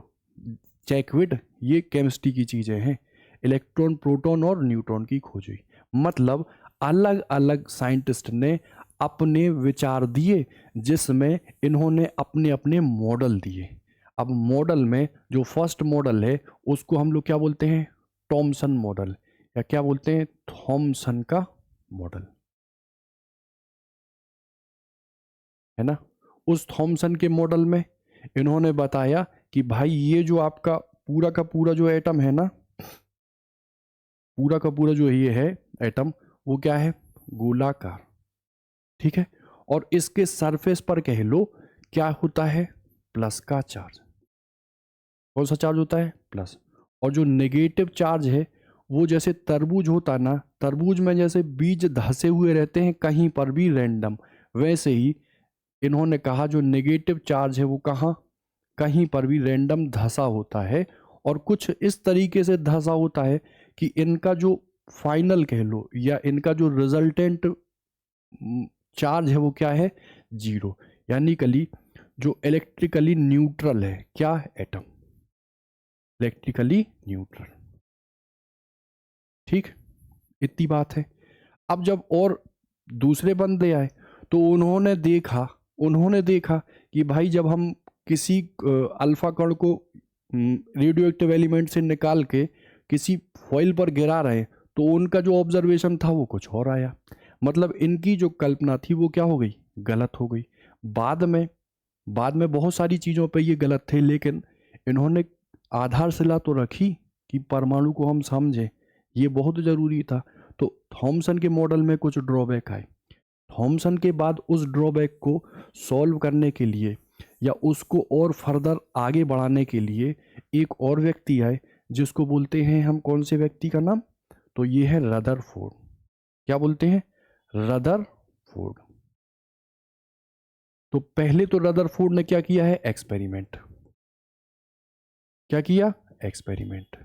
जैकविट, ये केमिस्ट्री की चीजें हैं। इलेक्ट्रॉन, प्रोटॉन और न्यूट्रॉन की खोज हुई। मतलब अलग अलग साइंटिस्ट ने अपने विचार दिए, जिसमें इन्होंने अपने अपने मॉडल दिए। अब मॉडल में जो फर्स्ट मॉडल है उसको हम लोग क्या बोलते हैं? थॉमसन मॉडल, या क्या बोलते हैं? थॉमसन का मॉडल, है ना। उस थॉमसन के मॉडल में इन्होंने बताया कि भाई ये जो आपका पूरा का पूरा जो एटम है ना, पूरा का पूरा जो ये है एटम, वो क्या है? गोलाकार, ठीक है। और इसके सरफेस पर कह लो क्या होता है? प्लस का चार्ज। कौन सा चार्ज होता है? प्लस। और जो नेगेटिव चार्ज है वो जैसे तरबूज होता ना, तरबूज में जैसे बीज धसे हुए रहते हैं कहीं पर भी रैंडम, वैसे ही इन्होंने कहा जो नेगेटिव चार्ज है वो कहाँ, कहीं पर भी रैंडम धसा होता है। और कुछ इस तरीके से धसा होता है कि इनका जो फाइनल कह लो या इनका जो रिजल्टेंट चार्ज है वो क्या है? जीरो। यानी कली जो इलेक्ट्रिकली न्यूट्रल है, क्या है? Atom, electrically neutral. ठीक, इतनी बात है। अब जब और दूसरे बंदे आए तो उन्होंने देखा कि भाई जब हम किसी अल्फा कण को रेडियो एक्टिव एलिमेंट से निकाल के किसी फॉइल पर गिरा रहे हैं, तो उनका जो ऑब्जर्वेशन था वो कुछ और आया। मतलब इनकी जो कल्पना थी वो क्या हो गई? गलत हो गई। बाद में बाद में बहुत सारी चीज़ों पे ये गलत थे, लेकिन इन्होंने आधारशिला तो रखी कि परमाणु को हम समझें, ये बहुत ज़रूरी था। तो थॉमसन के मॉडल में कुछ ड्रॉबैक आए। थॉमसन के बाद उस ड्रॉबैक को सॉल्व करने के लिए या उसको और फर्दर आगे बढ़ाने के लिए एक और व्यक्ति आए, जिसको बोलते हैं हम, कौन से व्यक्ति का नाम? तो ये है रदरफोर्ड। क्या बोलते हैं? रदरफोर्ड। तो पहले तो रदरफोर्ड ने क्या किया है? एक्सपेरिमेंट। क्या किया? एक्सपेरिमेंट,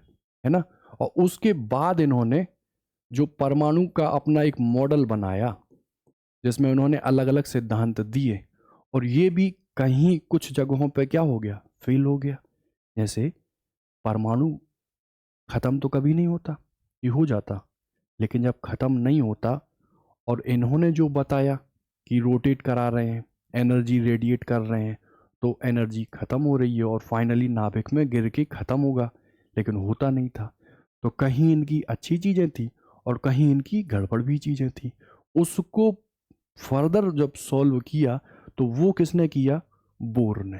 है ना। और उसके बाद इन्होंने जो परमाणु का अपना एक मॉडल बनाया, जिसमें उन्होंने अलग अलग सिद्धांत दिए, और ये भी कहीं कुछ जगहों पे क्या हो गया? फेल हो गया। जैसे परमाणु खत्म तो कभी नहीं होता, ये हो जाता, लेकिन जब खत्म नहीं होता और इन्होंने जो बताया कि रोटेट करा रहे हैं, एनर्जी रेडिएट कर रहे हैं, तो एनर्जी खत्म हो रही है और फाइनली नाभिक में गिर के खत्म होगा, लेकिन होता नहीं था। तो कहीं इनकी अच्छी चीज़ें थी और कहीं इनकी गड़बड़ भी चीज़ें थी। उसको फर्दर जब सॉल्व किया तो वो किसने किया? बोर ने।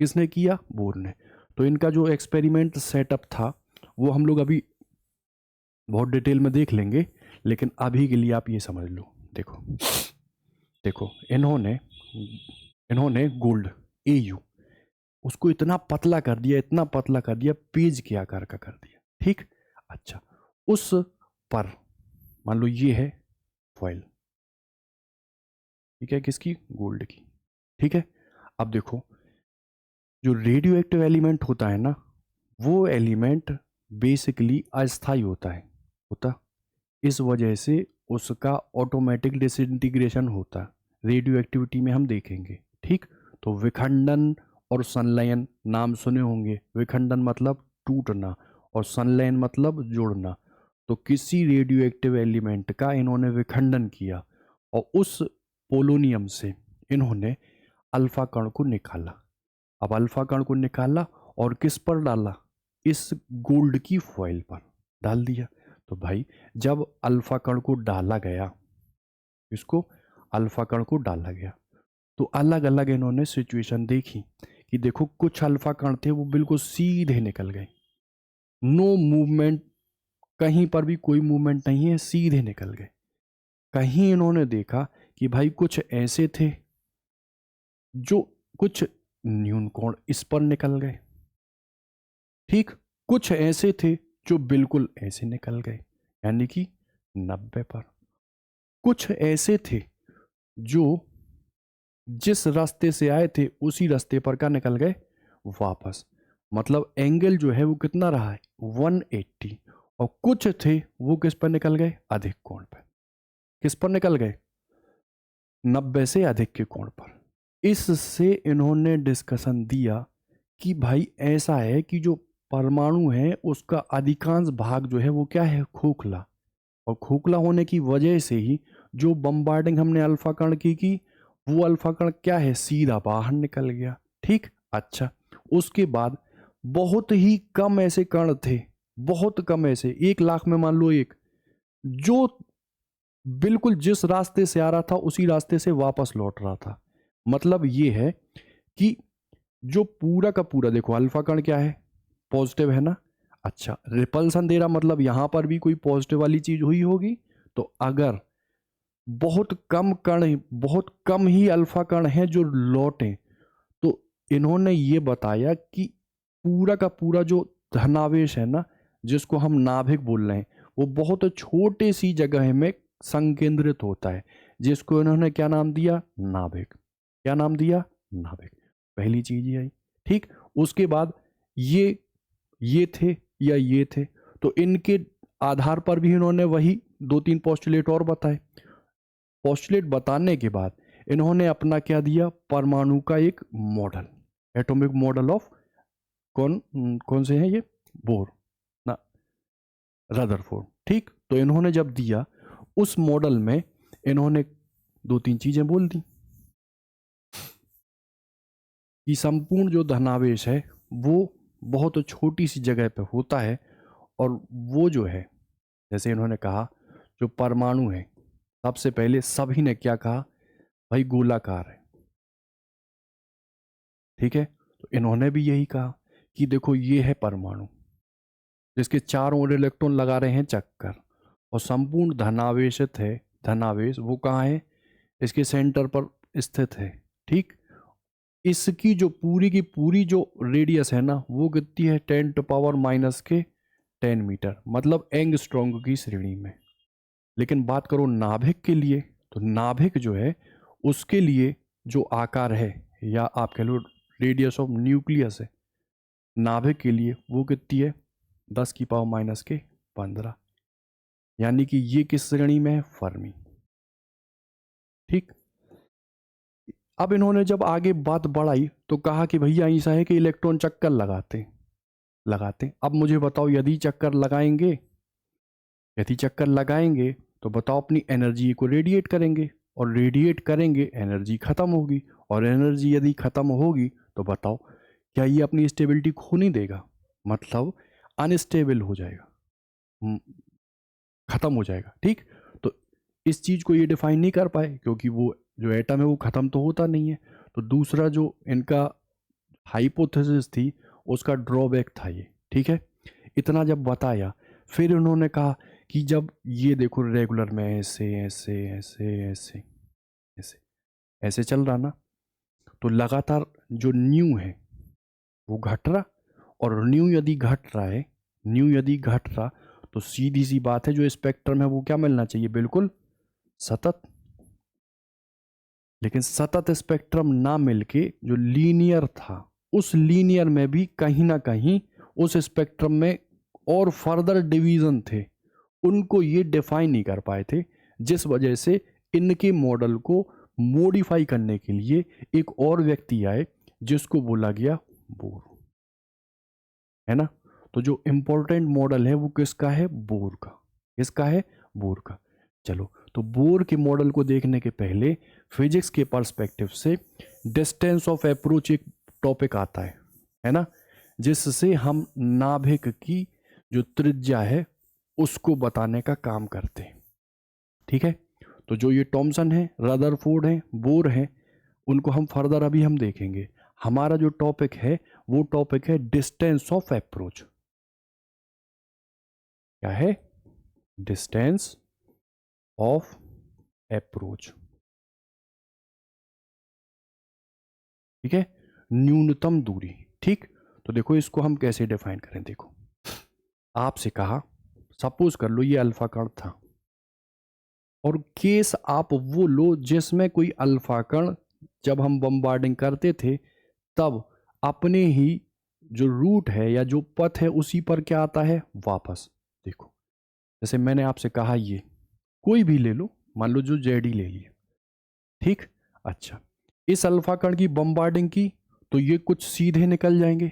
किसने किया? बोर ने। तो इनका जो एक्सपेरिमेंट सेटअप था वो हम लोग अभी बहुत डिटेल में देख लेंगे, लेकिन अभी के लिए आप ये समझ लो। देखो देखो, इन्होंने इन्होंने गोल्ड, एयू, उसको इतना पतला कर दिया, इतना पतला कर दिया, पेज के आकार का कर दिया। ठीक, अच्छा, उस पर मान लो ये है फॉइल, ठीक है, किसकी? गोल्ड की। ठीक है, अब देखो, जो रेडियो एक्टिव एलिमेंट होता है ना, वो एलिमेंट बेसिकली अस्थाई होता, इस वजह से उसका ऑटोमेटिक डिसइंटीग्रेशन होता, रेडियो एक्टिविटी में हम देखेंगे। ठीक, तो विखंडन और संलयन नाम सुने होंगे। विखंडन मतलब टूटना और संलयन मतलब जोड़ना। तो किसी रेडियो एक्टिव एलिमेंट का इन्होंने विखंडन किया और उस पोलोनियम से इन्होंने अल्फा कण को निकाला। अब अल्फा कण को निकाला और किस पर डाला? इस गोल्ड की फॉइल पर डाल दिया। तो भाई जब अल्फा कण को डाला गया, इसको अल्फा कण को डाला गया, तो अलग अलग इन्होंने सिचुएशन देखी कि देखो कुछ अल्फा कण थे वो बिल्कुल सीधे निकल गए, नो मूवमेंट, कहीं पर भी कोई मूवमेंट नहीं है, सीधे निकल गए। कहीं इन्होंने देखा कि भाई कुछ ऐसे थे जो कुछ न्यून कोण इस पर निकल गए। ठीक, कुछ ऐसे थे जो बिल्कुल ऐसे निकल गए, यानी कि 90 पर। कुछ ऐसे थे जो जिस रास्ते से आए थे उसी रास्ते पर का निकल गए वापस। मतलब एंगल जो है वो कितना रहा है 180, और कुछ थे वो किस पर निकल गए अधिक कोण पर। किस पर निकल गए 90 से अधिक के कोण पर। इससे इन्होंने डिस्कशन दिया कि भाई ऐसा है कि जो परमाणु है उसका अधिकांश भाग जो है वो क्या है खोखला, और खोखला होने की वजह से ही जो बम्बार्डिंग हमने अल्फा कण की वो अल्फा कण क्या है सीधा बाहर निकल गया। ठीक, अच्छा, उसके बाद बहुत ही कम ऐसे कण थे, बहुत कम ऐसे, 1 लाख में मान लो एक, जो बिल्कुल जिस रास्ते से आ रहा था उसी रास्ते से वापस लौट रहा था। मतलब ये है कि जो पूरा का पूरा देखो अल्फा कण क्या है पॉजिटिव है ना। अच्छा, रिपल्सन दे रहा मतलब यहां पर भी कोई पॉजिटिव वाली चीज हुई होगी। तो अगर बहुत कम कण, बहुत कम ही अल्फा कण हैं जो लौटे, तो इन्होंने ये बताया कि पूरा का पूरा जो धनावेश है ना, जिसको हम नाभिक बोल रहे हैं, वो बहुत छोटे सी जगह में संकेंद्रित होता है, जिसको इन्होंने क्या नाम दिया नाभिक। क्या नाम दिया नाभिक। पहली चीज ये आई। ठीक, उसके बाद ये थे या ये थे, तो इनके आधार पर भी इन्होंने वही 2-3 पोस्टुलेट और बताए। पोस्टुलेट बताने के बाद इन्होंने अपना क्या दिया परमाणु का एक मॉडल, एटॉमिक मॉडल ऑफ कौन कौन से हैं ये बोर ना रदरफोर्ड। ठीक, तो इन्होंने जब दिया उस मॉडल में इन्होंने 2-3 चीजें बोल दी कि संपूर्ण जो धनावेश है वो बहुत छोटी सी जगह पे होता है, और वो जो है जैसे इन्होंने कहा जो परमाणु है सबसे पहले सभी ने क्या कहा भाई गोलाकार है। ठीक है, तो इन्होंने भी यही कहा कि देखो ये है परमाणु जिसके चारों ओर इलेक्ट्रॉन लगा रहे हैं चक्कर, और संपूर्ण धनावेशित है, धनावेश वो कहाँ है इसके सेंटर पर स्थित है। ठीक, इसकी जो पूरी की पूरी जो रेडियस है ना वो कितनी है 10⁻⁻10 मीटर, मतलब एंगस्ट्रॉन्ग की श्रेणी में। लेकिन बात करो नाभिक के लिए, तो नाभिक जो है उसके लिए जो आकार है, या आप कह लो रेडियस ऑफ न्यूक्लियस है नाभिक के लिए, वो कितनी है 10⁻⁻15, यानी कि ये किस श्रेणी में है फर्मी। ठीक, अब इन्होंने जब आगे बात बढ़ाई तो कहा कि भैया ऐसा है कि इलेक्ट्रॉन चक्कर लगाते लगाते। अब मुझे बताओ यदि चक्कर लगाएंगे, यदि चक्कर लगाएंगे तो बताओ अपनी एनर्जी को रेडिएट करेंगे, और रेडिएट करेंगे एनर्जी खत्म होगी, और एनर्जी यदि खत्म होगी तो बताओ क्या ये अपनी स्टेबिलिटी खो नहीं देगा, मतलब अनस्टेबल हो जाएगा, खत्म हो जाएगा। ठीक, तो इस चीज को ये डिफाइन नहीं कर पाए क्योंकि वो जो एटम है वो खत्म तो होता नहीं है। तो दूसरा जो इनका हाइपोथेसिस थी उसका ड्रॉबैक था ये। ठीक है, इतना जब बताया फिर उन्होंने कहा कि जब ये देखो रेगुलर में ऐसे ऐसे ऐसे ऐसे ऐसे ऐसे चल रहा ना, तो लगातार जो न्यू है वो घट रहा, और न्यू यदि घट रहा है, न्यू यदि घट रहा, तो सीधी सी बात है जो स्पेक्ट्रम है वो क्या मिलना चाहिए बिल्कुल सतत। लेकिन सतत स्पेक्ट्रम ना मिलके जो लीनियर था, उस लीनियर में भी कहीं ना कहीं उस स्पेक्ट्रम में और फर्दर डिवीजन थे, उनको ये डिफाइन नहीं कर पाए थे, जिस वजह से इनके मॉडल को मॉडिफाई करने के लिए एक और व्यक्ति आए जिसको बोला गया बोर, है ना। तो जो इंपॉर्टेंट मॉडल है वो किसका है बोर का, किसका है बोर का। चलो, तो बोर के मॉडल को देखने के पहले फिजिक्स के पर्सपेक्टिव से डिस्टेंस ऑफ अप्रोच एक टॉपिक आता है ना, जिससे हम नाभिक की जो त्रिज्या है उसको बताने का काम करते हैं। ठीक है, तो जो ये टॉमसन है, रदरफोर्ड है, बोर है, उनको हम फर्दर अभी हम देखेंगे। हमारा जो टॉपिक है वो टॉपिक है डिस्टेंस ऑफ अप्रोच। क्या है डिस्टेंस ऑफ अप्रोच। ठीक है, न्यूनतम दूरी। ठीक, तो देखो इसको हम कैसे डिफाइन करें। देखो आपसे कहा सपोज कर लो ये अल्फा कण था, और केस आप वो लो जिसमें कोई अल्फा कण, जब हम बम्बार्डिंग करते थे तब अपने ही जो रूट है या जो पथ है उसी पर क्या आता है वापस। देखो जैसे मैंने आपसे कहा, ये कोई भी ले लो, मान लो जो जेड ही ले लिया, ठीक। अच्छा, इस अल्फा कण की बम्बार्डिंग की तो ये कुछ सीधे निकल जाएंगे,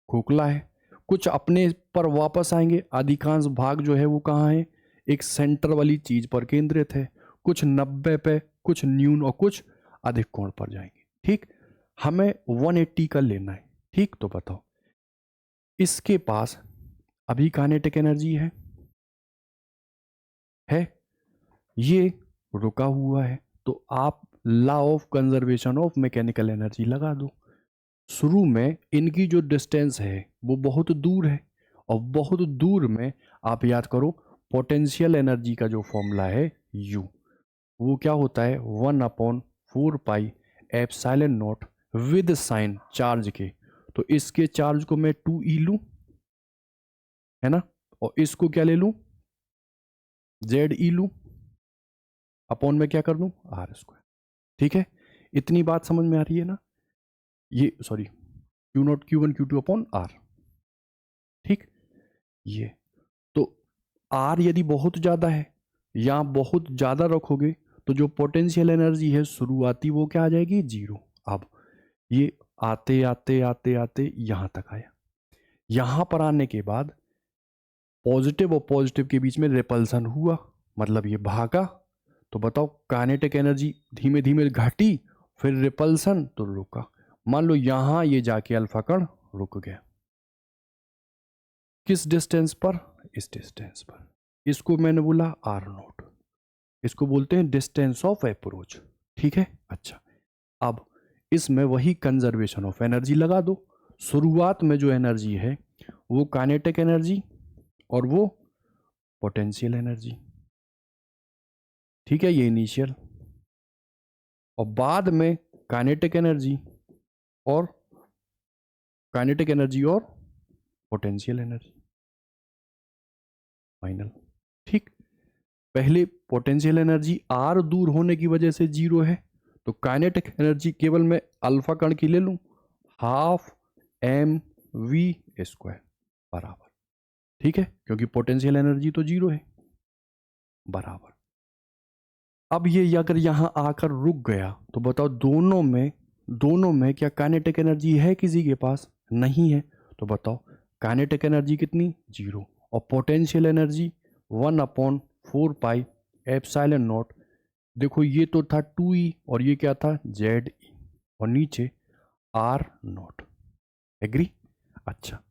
खोखला है, कुछ अपने पर वापस आएंगे, अधिकांश भाग जो है वो कहाँ है, एक सेंटर वाली चीज पर केंद्रित है, कुछ 90 पे, कुछ न्यून और कुछ अधिक कोण पर जाएंगे, ठीक। हमें 180 का लेना है, ठीक। तो बताओ इसके पास अभी काइनेटिक एनर्जी है, ये रुका हुआ है, तो आप law of conservation of mechanical energy लगा दो। शुरू में इनकी जो डिस्टेंस है वो बहुत दूर है, और बहुत दूर में आप याद करो पोटेंशियल एनर्जी का जो फॉर्मूला है यू, वो क्या होता है 1/4 pi epsilon naught with sign charge के। तो इसके चार्ज को मैं 2e लूं, है ना, और इसको क्या ले लूं ZE लूं, अपॉन में क्या कर दूं R²। ठीक है, इतनी बात समझ में आ रही है ना, ये sorry Q0 Q1 Q2 upon R, ठीक। ये तो R यदि बहुत ज्यादा है या बहुत ज्यादा रखोगे तो जो पोटेंशियल एनर्जी है शुरुआती वो क्या आ जाएगी जीरो। अब ये आते आते आते आते यहां तक आया, यहां पर आने के बाद पॉजिटिव और पॉजिटिव के बीच में रिपल्सन हुआ, मतलब ये भागा। तो बताओ काइनेटिक एनर्जी धीमे धीमे घटी, फिर रिपल्सन तो रुका। मान लो यहां ये जाके अल्फा कण रुक गया, किस डिस्टेंस पर, इस डिस्टेंस पर, इसको मैंने बोला R0, इसको बोलते हैं डिस्टेंस ऑफ अप्रोच, ठीक है। अच्छा, अब इसमें वही कंजर्वेशन ऑफ एनर्जी लगा दो। शुरुआत में जो एनर्जी है वो काइनेटिक एनर्जी और वो पोटेंशियल एनर्जी, ठीक है, ये इनिशियल, और बाद में काइनेटिक एनर्जी और काइनेटिक एनर्जी और पोटेंशियल एनर्जी फाइनल, ठीक। पहले पोटेंशियल एनर्जी आर दूर होने की वजह से जीरो है, तो काइनेटिक एनर्जी केवल मैं अल्फा कण की ले लूं, 12mv² बराबर, ठीक है, क्योंकि पोटेंशियल एनर्जी तो जीरो है, बराबर। अब ये अगर यहां आकर रुक गया तो बताओ दोनों में क्या काइनेटिक एनर्जी है किसी के पास, नहीं है। तो बताओ काइनेटिक एनर्जी कितनी, जीरो, और potential energy 1/4 pi epsilon not. देखो ये तो था 2e और ये क्या था ZE, और नीचे R0, एग्री। अच्छा,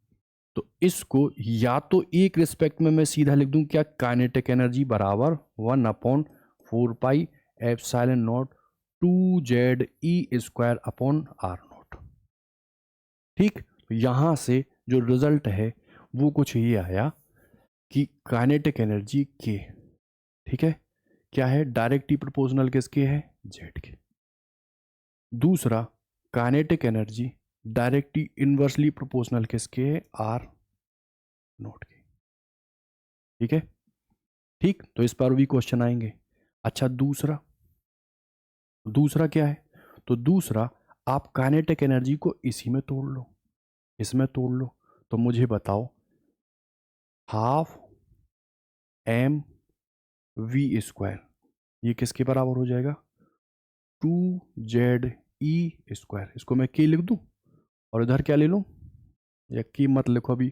तो इसको या तो एक रिस्पेक्ट में मैं सीधा लिख दूं क्या, काइनेटिक एनर्जी बराबर 1/4 pi epsilon not 2ZE² upon R0, ठीक। तो यहां से जो रिजल्ट है वो कुछ ये आया कि काइनेटिक एनर्जी के, ठीक है, क्या है डायरेक्टली प्रोपोर्शनल किसके है, जेड के। दूसरा kinetic energy directly inversely proportional किसके है, R0 के, ठीक है, ठीक। तो इस पर भी क्वेश्चन आएंगे। अच्छा, दूसरा क्या है, तो दूसरा आप काइनेटिक एनर्जी को इसी में तोड़ लो, इसमें तोड़ लो, तो मुझे बताओ 12mv², ये किसके बराबर हो जाएगा, 2ZE²। इसको मैं के लिख दूं और इधर क्या ले लूं, या की मत लिखो, अभी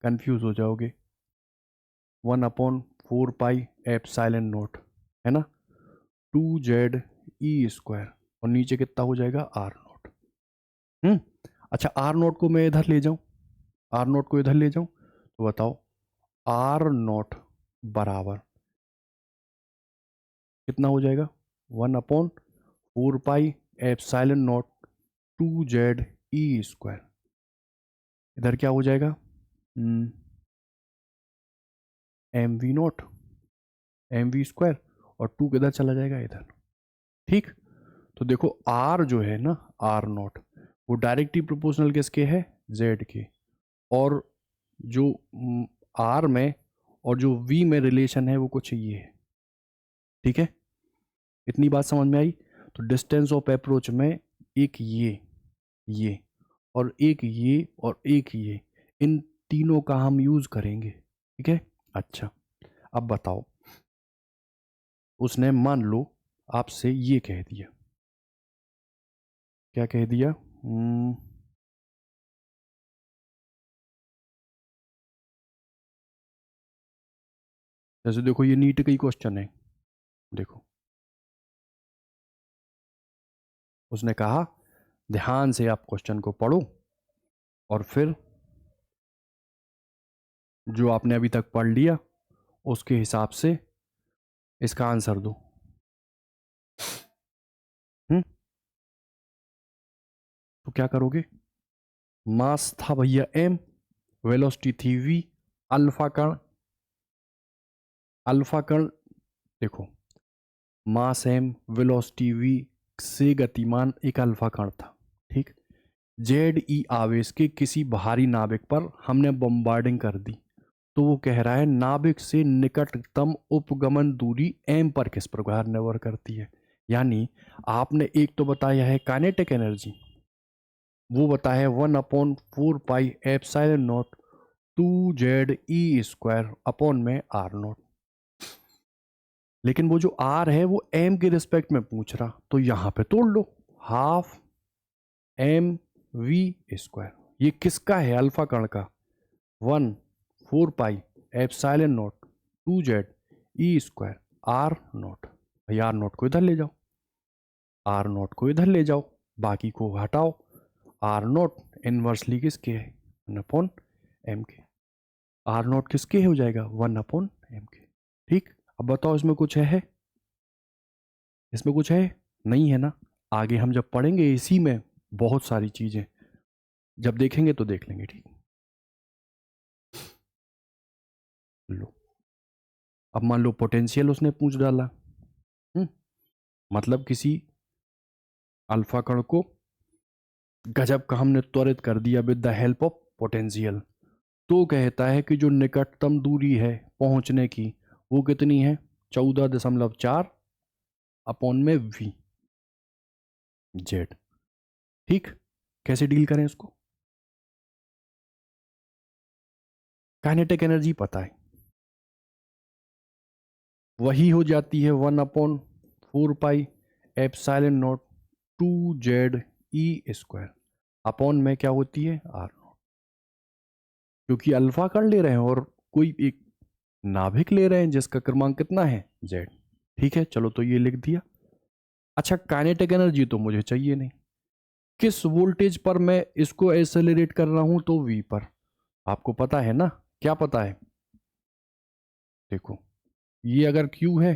कंफ्यूज हो जाओगे, 1/4 पाई एप्सिलॉन नॉट, है ना, 2ZE², और नीचे कितना हो जाएगा R0। अच्छा, R0 को मैं इधर ले जाऊं, R0 को इधर ले जाऊं, तो बताओ R0 बराबर कितना हो जाएगा, 1/4 पाई एप्सिलॉन नॉट 2ZE²। इधर क्या हो जाएगा, MV0 MV², और 2 किधर चला जाएगा, इधर, ठीक। तो देखो R जो है ना, R0 वो डायरेक्टली प्रोपोर्शनल किसके है, Z के, और जो R में और जो V में रिलेशन है वो कुछ ये है, ठीक है, इतनी बात समझ में आई। तो डिस्टेंस ऑफ अप्रोच में एक ये और एक ये और एक ये, इन तीनों का हम यूज करेंगे। ठीक है, अच्छा अब बताओ, उसने मान लो आपसे ये कह दिया, क्या कह दिया? जैसे देखो ये नीट का ही क्वेश्चन है, देखो उसने कहा ध्यान से आप क्वेश्चन को पढ़ो और फिर जो आपने अभी तक पढ़ लिया उसके हिसाब से इसका आंसर दो। तो क्या करोगे? मास था भैया m, वेलोसिटी थी v, अल्फा कण, देखो मास m, वेलोसिटी v से गतिमान एक अल्फा कण था। ठीक, जेड ई आवेश के किसी बाहरी नाभिक पर हमने बम्बार्डिंग कर दी, तो वो कह रहा है नाभिक से निकटतम उपगमन दूरी m पर किस प्रकार निर्भर करती है। यानी आपने एक तो बताया है काइनेटिक एनर्जी, वो बताया है 1/4 pi epsilon not 2 z e² upon में r0, लेकिन वो जो r है वो m के रिस्पेक्ट में पूछ रहा, तो यहां पे तोड़ लो, हाफ mv²। ये किसका है? अल्फा कण का। 1/4 pi epsilon not 2 z e² r0। भाई r0 को इधर ले जाओ, r0 को इधर ले जाओ, बाकी को हटाओ, r0 इनवर्सली किसके है? 1/m के। r0 किसके हो जाएगा? 1/m के। ठीक, अब बताओ इसमें कुछ है? इसमें कुछ है? नहीं है ना। आगे हम जब पढ़ेंगे इसी में बहुत सारी चीजें जब देखेंगे तो देख लेंगे। ठीक, लो अब मान लो पोटेंशियल उसने पूछ डाला, मतलब किसी अल्फा कण को गजब का हमने त्वरित कर दिया with the help of potential. तो कहता है कि जो निकटतम दूरी है पहुंचने की वो कितनी है? 14.4 अपॉन में v जेड। ठीक, कैसे डील करें इसको? काइनेटिक एनर्जी पता है, वही हो जाती है 1/4 pi epsilon not 2 z e² upon में क्या होती है? r0। क्योंकि अल्फा कण ले रहे हैं और कोई एक नाभिक ले रहे हैं जिसका क्रमांक कितना है? z। ठीक है, चलो तो ये लिख दिया। अच्छा, काइनेटिक एनर्जी तो मुझे चाहिए नहीं, किस वोल्टेज पर मैं इसको एक्सेलरेट कर रहा हूं? तो v पर। आपको पता है ना, क्या पता है? देखो ये अगर q है,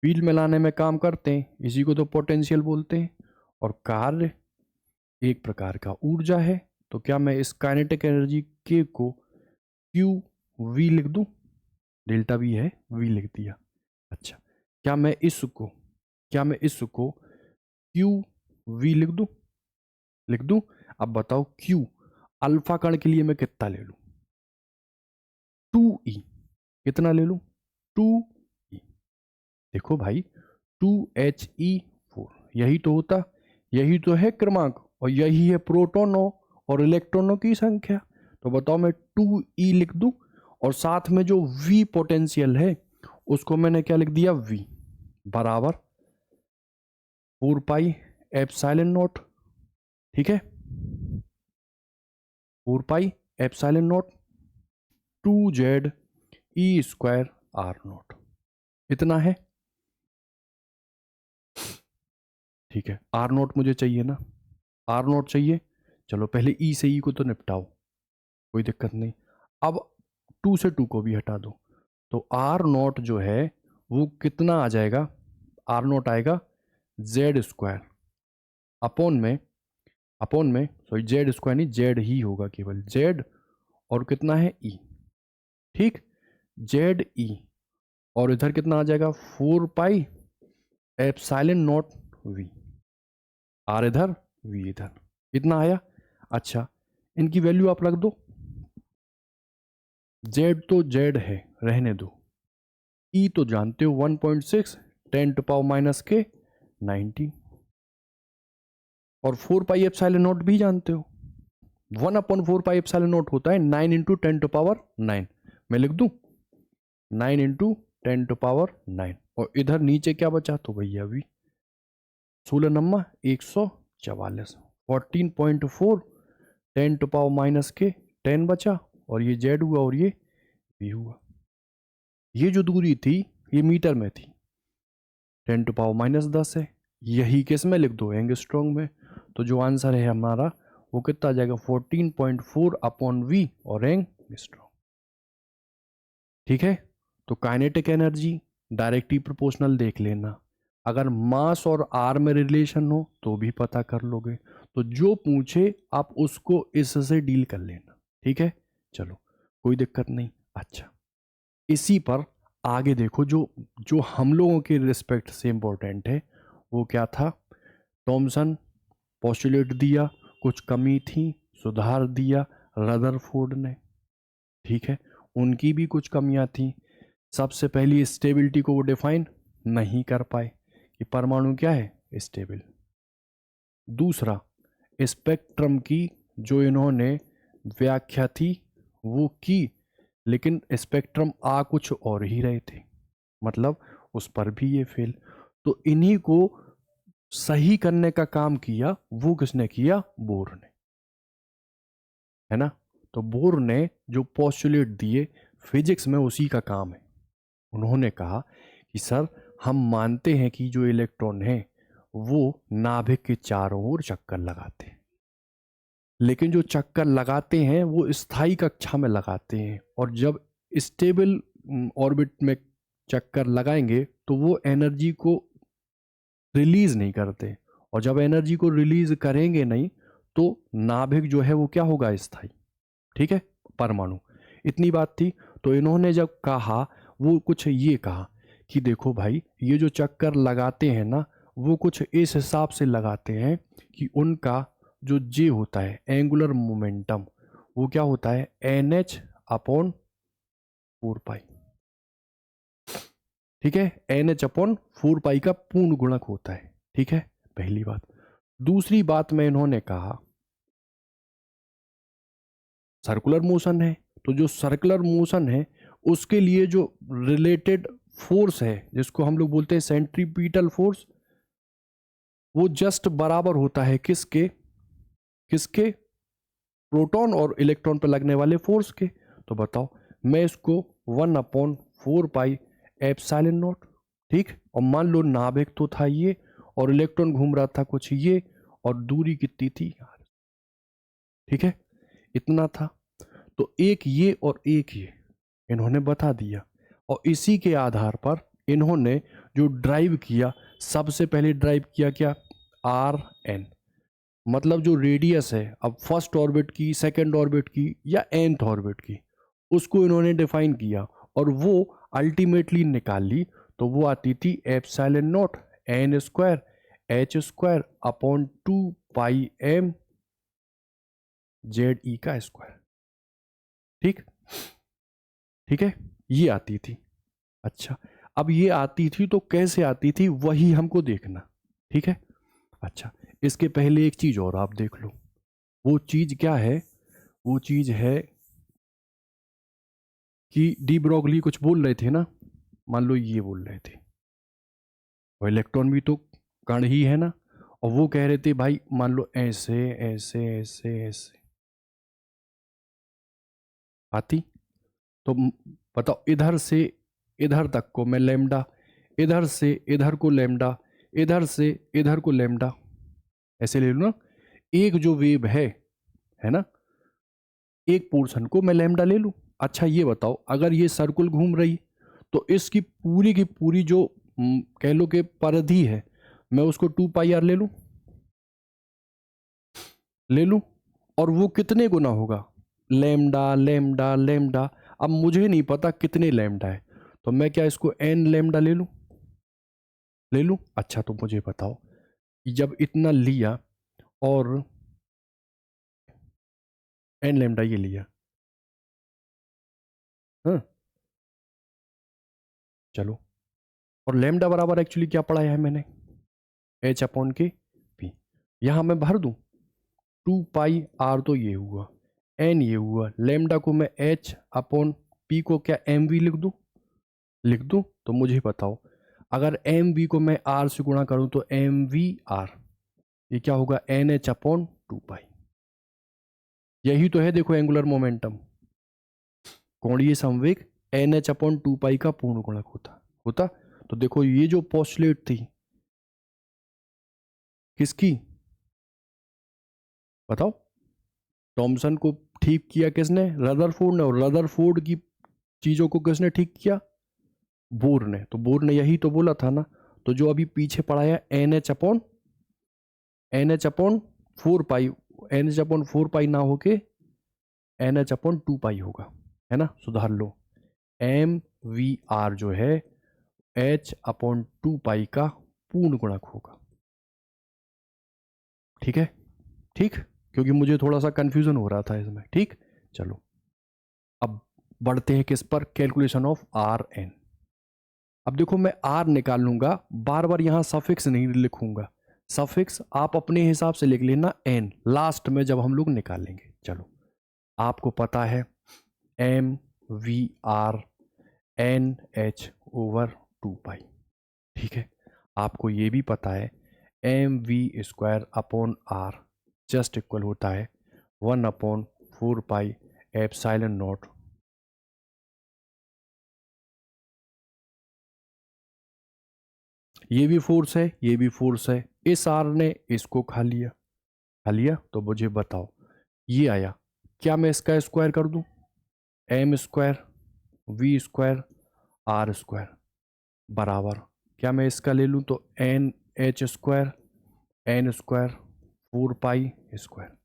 फील्ड में लाने में काम करते हैं, इसी को तो पोटेंशियल बोलते हैं, और कार्य एक प्रकार का ऊर्जा है। तो क्या मैं इस काइनेटिक एनर्जी के को क्यू वी लिख दूं? डेल्टा वी है, वी लिख दिया। अच्छा, क्या मैं इसको क्यू वी लिख दूं? अब बताओ क्यू अल्फा कण के लिए मैं कितना ले लूं? 2e। कितना ले लूं? 2e। देखो भाई 2he4, यही तो होता, यही तो है क्रमांक, और यही है प्रोटोनों और इलेक्ट्रॉनों की संख्या। तो बताओ मैं 2e लिख दूं, और साथ में जो v पोटेंशियल है उसको मैंने क्या लिख दिया? v बराबर 4 पाई एप्सिलॉन नॉट। ठीक है, 4 pi epsilon not 2 z e² r0, इतना है। ठीक है, r0 मुझे चाहिए ना, r0 चाहिए। चलो पहले e से e को तो निपटाओ, कोई दिक्कत नहीं। अब 2 से 2 को भी हटा दो, तो r0 जो है वो कितना आ जाएगा? r0 आएगा z² अपॉन में सॉरी z² नहीं, z ही होगा, केवल z, और कितना है e। ठीक, ze, और इधर कितना आ जाएगा? 4 pi epsilon not v, r इधर v इधर, इतना आया। अच्छा, इनकी वैल्यू आप रख दो, z तो z है, रहने दो, e तो जानते हो 1.6 10⁻⁻⁹ और 4πε0 भी जानते हो, 1/4πε0 होता है 9 × 10⁻9। मैं लिख दूं 9 × 10⁻9। और इधर नीचे क्या बचा, तो भैया अभी 16 नंबर 144, 14.4 10⁻⁻10 बचा, और ये जेड हुआ और ये भी हुआ। ये जो दूरी थी ये मीटर में थी, 10⁻−10 है। यही किस में लिख दो, एंगस्ट्रॉन्ग में। तो जो आंसर है हमारा वो कितना आ जाएगा, 14.4/V और एंगस्ट्रॉन्ग। ठीक है, तो काइनेटिक एनर्जी डायरेक्टली प्रोपोर्शनल देख लेना। अगर मास और आर में रिलेशन हो तो भी पता कर लोगे। तो जो पूछे आप उसको इससे डील कर लेना। ठीक है, चलो कोई दिक्कत नहीं। अच्छा, इसी पर आगे देखो, जो जो हम लोगों के रिस्पेक्ट से इंपॉर्टेंट है वो क्या था। थॉमसन पोस्टुलेट दिया, कुछ कमी थी, सुधार दिया रदरफोर्ड ने। ठीक है, उनकी भी कुछ कमियां थी। सबसे पहली स्टेबिलिटी को वो डिफाइन नहीं कर पाए कि परमाणु क्या है, स्टेबल। दूसरा, स्पेक्ट्रम की जो इन्होंने व्याख्या थी वो की, लेकिन स्पेक्ट्रम आ कुछ और ही रहे थे, मतलब उस पर भी ये फेल। तो इन्हीं को सही करने का काम किया वो किसने किया, बोर ने, है ना। तो बोर ने जो पोस्टुलेट दिए फिजिक्स में उसी का काम है। उन्होंने कहा कि सर हम मानते हैं कि जो इलेक्ट्रॉन है वो नाभिक के चारों ओर चक्कर लगाते हैं, लेकिन जो चक्कर लगाते हैं वो स्थायी कक्षा में लगाते हैं, और जब स्टेबल ऑर्बिट में चक्कर लगाएंगे तो वो एनर्जी को रिलीज नहीं करते, और जब एनर्जी को रिलीज करेंगे नहीं तो नाभिक जो है वो क्या होगा, स्थायी। ठीक है, परमाणु। इतनी बात थी। तो इन्होंने जब कहा वो कुछ ये कहा कि देखो भाई, ये जो चक्कर लगाते हैं ना वो कुछ इस हिसाब से लगाते हैं कि उनका जो जे होता है एंगुलर मोमेंटम वो क्या होता है, NH/4π। ठीक है, NH/4π का पूर्ण गुणक होता है। ठीक है, पहली बात। दूसरी बात में इन्होंने कहा सर्कुलर मोशन है, तो जो सर्कुलर मोशन है उसके लिए जो रिलेटेड फोर्स है जिसको हम लोग बोलते हैं सेंट्रीपिटल फोर्स, वो जस्ट बराबर होता है किसके, किसके, प्रोटॉन और इलेक्ट्रॉन पर लगने वाले फोर्स के। तो बताओ, मैं इसको 1/4πε0, ठीक, और मान लो नाभिक तो था ये और इलेक्ट्रॉन घूम रहा था कुछ ये, और दूरी कितनी थी यार, ठीक है, इतना था। तो एक ये और एक ये इन्होंने बता दिया, और इसी के आधार पर इन्होंने जो ड्राइव किया, सबसे पहले ड्राइव किया क्या, RN, मतलब जो रेडियस है अब फर्स्ट ऑर्बिट की, सेकंड ऑर्बिट की या nth ऑर्बिट की, उसको इन्होंने डिफाइन किया और वो अल्टीमेटली निकाल ली। तो वो आती थी ε0 n² h²/2πm ZE का स्क्वायर। ठीक, ठीक है, ये आती थी। अच्छा, अब ये आती थी तो कैसे आती थी वही हमको देखना। ठीक है, अच्छा, इसके पहले एक चीज और आप देख लो। वो चीज क्या है, वो चीज है कि डी ब्रॉगली कुछ बोल रहे थे ना, मान लो ये बोल रहे थे, और इलेक्ट्रॉन भी तो कण ही है ना, और वो कह रहे थे भाई मान लो ऐसे ऐसे ऐसे ऐसे आती। तो बताओ, इधर से इधर तक को मैं लेमडा, इधर से इधर को लेमडा, इधर से इधर को लेमडा, ऐसे ले लूँ ना। एक जो वेव है ना, एक पोर्शन को मैं लेमडा ले लूँ। अच्छा ये बताओ, अगर ये सर्कुल घूम रही तो इसकी पूरी की पूरी जो कह लो कि परिधि है, मैं उसको 2πr ले लूँ, और वो कितने गुना होगा, लेमडा लेमडा लेमडा। अब मुझे नहीं पता कितने लेमडा है, तो मैं क्या इसको n लेमडा ले लूँ, ले लूँ। अच्छा, तो मुझे बताओ, जब इतना लिया और n लेमडा ये लिया, हाँ, चलो और लैम्डा बराबर एक्चुअली क्या पढ़ाया है मैंने, एच अपॉन के पी। यहां मैं भर दूं 2 पाई r, तो ये हुआ n, ये हुआ लैम्डा को मैं h अपॉन पी को क्या एम वी लिख दूं। तो मुझे बताओ अगर एम वी को मैं r से गुणा करूं तो एम वी आर, ये क्या होगा एन एच अपॉन 2 पाई। यही तो है देखो एंगुलर मोमेंटम, कोणीय संवेग एन एच अपॉन 2 पाई का पूर्ण गुणक होता। तो देखो ये जो पोस्टुलेट थी किसकी, बताओ, थॉमसन को ठीक किया किसने, रदरफोर्ड ने, और रदरफोर्ड की चीजों को किसने ठीक किया, बोर ने। तो बोर ने यही तो बोला था ना। तो जो अभी पीछे पढ़ाया एन एच अपॉन 4 पाई, एन एच अपॉन 4 पाई ना होके NH/2 पाई होगा, है ना, सुधार लो। एम वी आर जो है H/2 पाई का पूर्ण गुणक होगा। ठीक है, ठीक, क्योंकि मुझे थोड़ा सा कंफ्यूजन हो रहा था इसमें। ठीक, चलो अब बढ़ते हैं किस पर, कैलकुलेशन ऑफ आर एन। अब देखो मैं आर निकाल लूंगा, बार बार यहां सफिक्स नहीं लिखूंगा, सफिक्स आप अपने हिसाब से लिख लेना एन लास्ट में जब हम लोग निकालेंगे। चलो आपको पता है M V R N H over 2 pi. ठीक है, आपको ये भी पता है M V square upon R just equal होता है 1/4 पाई एप्सिलॉन नॉट। ये भी फोर्स है, ये भी फोर्स है, इस आर ने इसको खा लिया। तो मुझे बताओ ये आया, क्या मैं इसका स्क्वायर कर दूं, M square V square R square बराबर, क्या मैं इसका ले लूं तो N H square N square 4 pi square.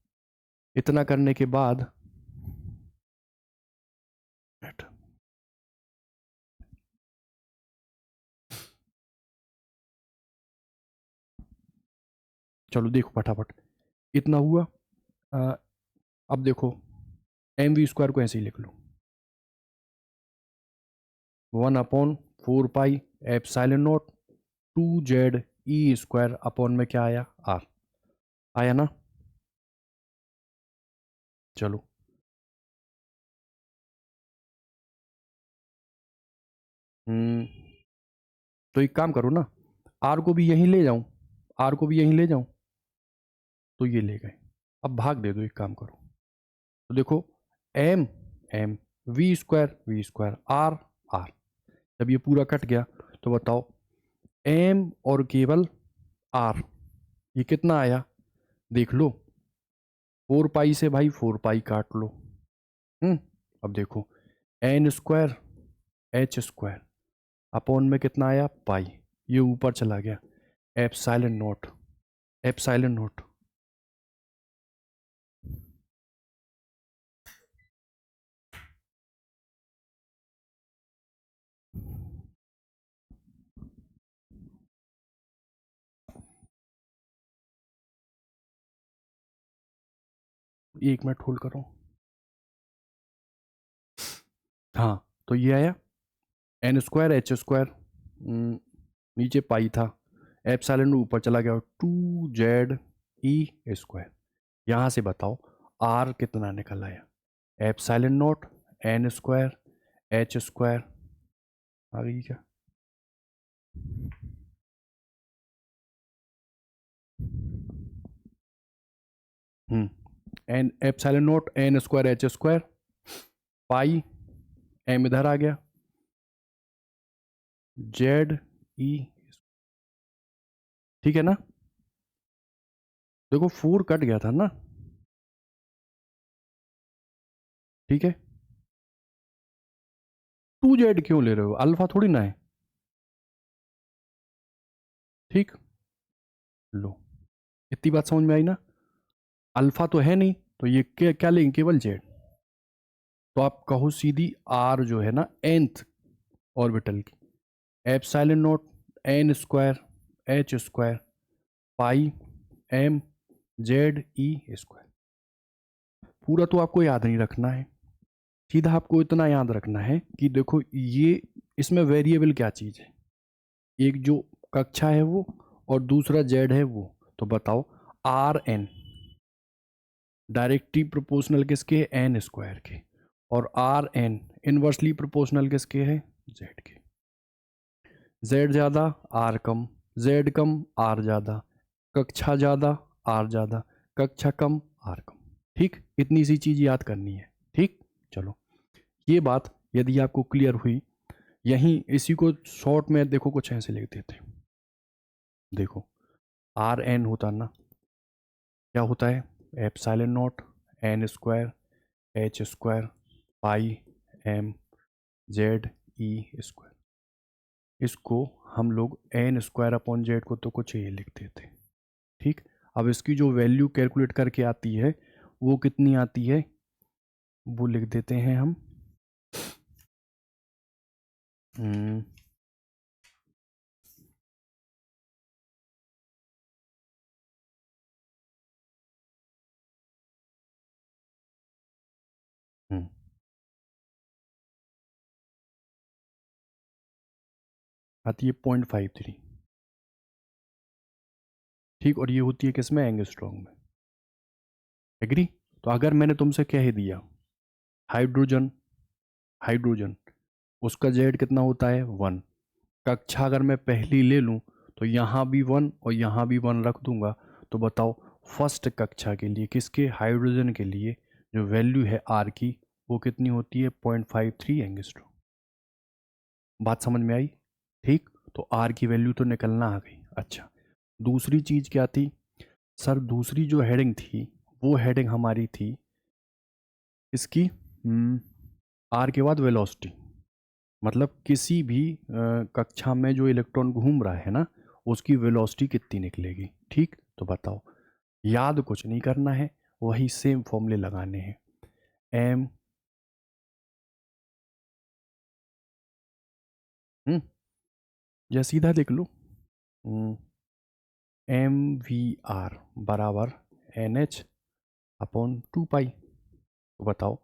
इतना करने के बाद चलो देखो फटाफट इतना हुआ। आ, अब देखो एम वी स्क्वायर को ऐसे ही लिख लो 1/4 pi epsilon not 2 Z E square upon में क्या आया आर, आया ना। चलो तो एक काम करो ना, आर को भी यहीं ले जाऊं, आर को भी यहीं ले जाऊं, तो ये ले गए। अब भाग दे दो, एक काम करो, तो देखो M M V square R R, जब ये पूरा कट गया तो बताओ एम और केवल आर, ये कितना आया देख लो, 4 पाई से भाई 4 पाई काट लो। अब देखो N square H square upon में कितना आया पाई, ये ऊपर चला गया एप्सिलॉन नॉट, एप्सिलॉन नॉट। एक मिनट होल्ड करो। हाँ तो ये आया एन स्क्वायर एच स्क्वायर, नीचे पाई था, एप्सिलॉन ऊपर चला गया 2 जेड ई स्क्वायर। यहाँ से बताओ आर कितना निकल आया, epsilon naught N square H square, आ गई क्या, n epsilon naught N square H square pi, m इधर आ गया जेड ई, ठीक है ना। देखो 4 कट गया था ना, ठीक है, 2 जेड क्यों ले रहे हो, अल्फा थोड़ी ना है। ठीक, लो इतनी बात समझ में आई ना, अल्फा तो है नहीं तो ये क्या क्या लेंगे, केवल जेड। तो आप कहो सीधी आर जो है ना nth ऑर्बिटल की, epsilon naught N square H square pi M Z E square. पूरा तो आपको याद नहीं रखना है, सीधा आपको इतना याद रखना है कि देखो ये इसमें वेरिएबल क्या चीज़ है, एक जो कक्षा है वो और दूसरा जेड है वो। तो बताओ आर एन डायरेक्टली प्रोपोर्शनल किसके, एन स्क्वायर के, और आर एन इनवर्सली प्रोपोर्शनल किसके है, जेड के। जेड ज़्यादा आर कम, जेड कम आर ज़्यादा, कक्षा ज़्यादा आर ज़्यादा, कक्षा कम आर कम। ठीक, इतनी सी चीज़ याद करनी है। ठीक, चलो ये बात यदि आपको क्लियर हुई, यहीं इसी को शॉर्ट में देखो कुछ ऐसे लिख देते। देखो आर एन होता ना, क्या होता है, epsilon naught N square H square pi M Z E square. इसको हम लोग एन स्क्वायर अपॉन जेड को तो कुछ ये लिख देते। ठीक, अब इसकी जो वैल्यू कैलकुलेट करके आती है वो कितनी आती है, वो लिख देते हैं हम हम्म, हम्म, आती है 0.53। ठीक, और ये होती है किसमें, एंगस्ट्रॉम में। एग्री। तो अगर मैंने तुमसे कह ही दिया हाइड्रोजन, हाइड्रोजन उसका जेड कितना होता है 1, कक्षा अगर मैं पहली ले लूं तो यहाँ भी 1 और यहाँ भी 1 रख दूंगा। तो बताओ फर्स्ट कक्षा के लिए किसके, हाइड्रोजन के लिए जो वैल्यू है आर की वो कितनी होती है, 0.53 एंगस्ट्रॉम। बात समझ में आई। ठीक, तो आर की वैल्यू तो निकलना आ गई। अच्छा, दूसरी चीज क्या थी सर, दूसरी जो हेडिंग थी वो हेडिंग हमारी थी इसकी आर के बाद वेलोसिटी, मतलब किसी भी कक्षा में जो इलेक्ट्रॉन घूम रहा है ना उसकी वेलोसिटी कितनी निकलेगी। ठीक, तो बताओ, याद कुछ नहीं करना है, वही सेम फॉर्मूले लगाने हैं। एम या सीधा देख लो, एम वी आर बराबर एन एच अपॉन 2 पाई। तो बताओ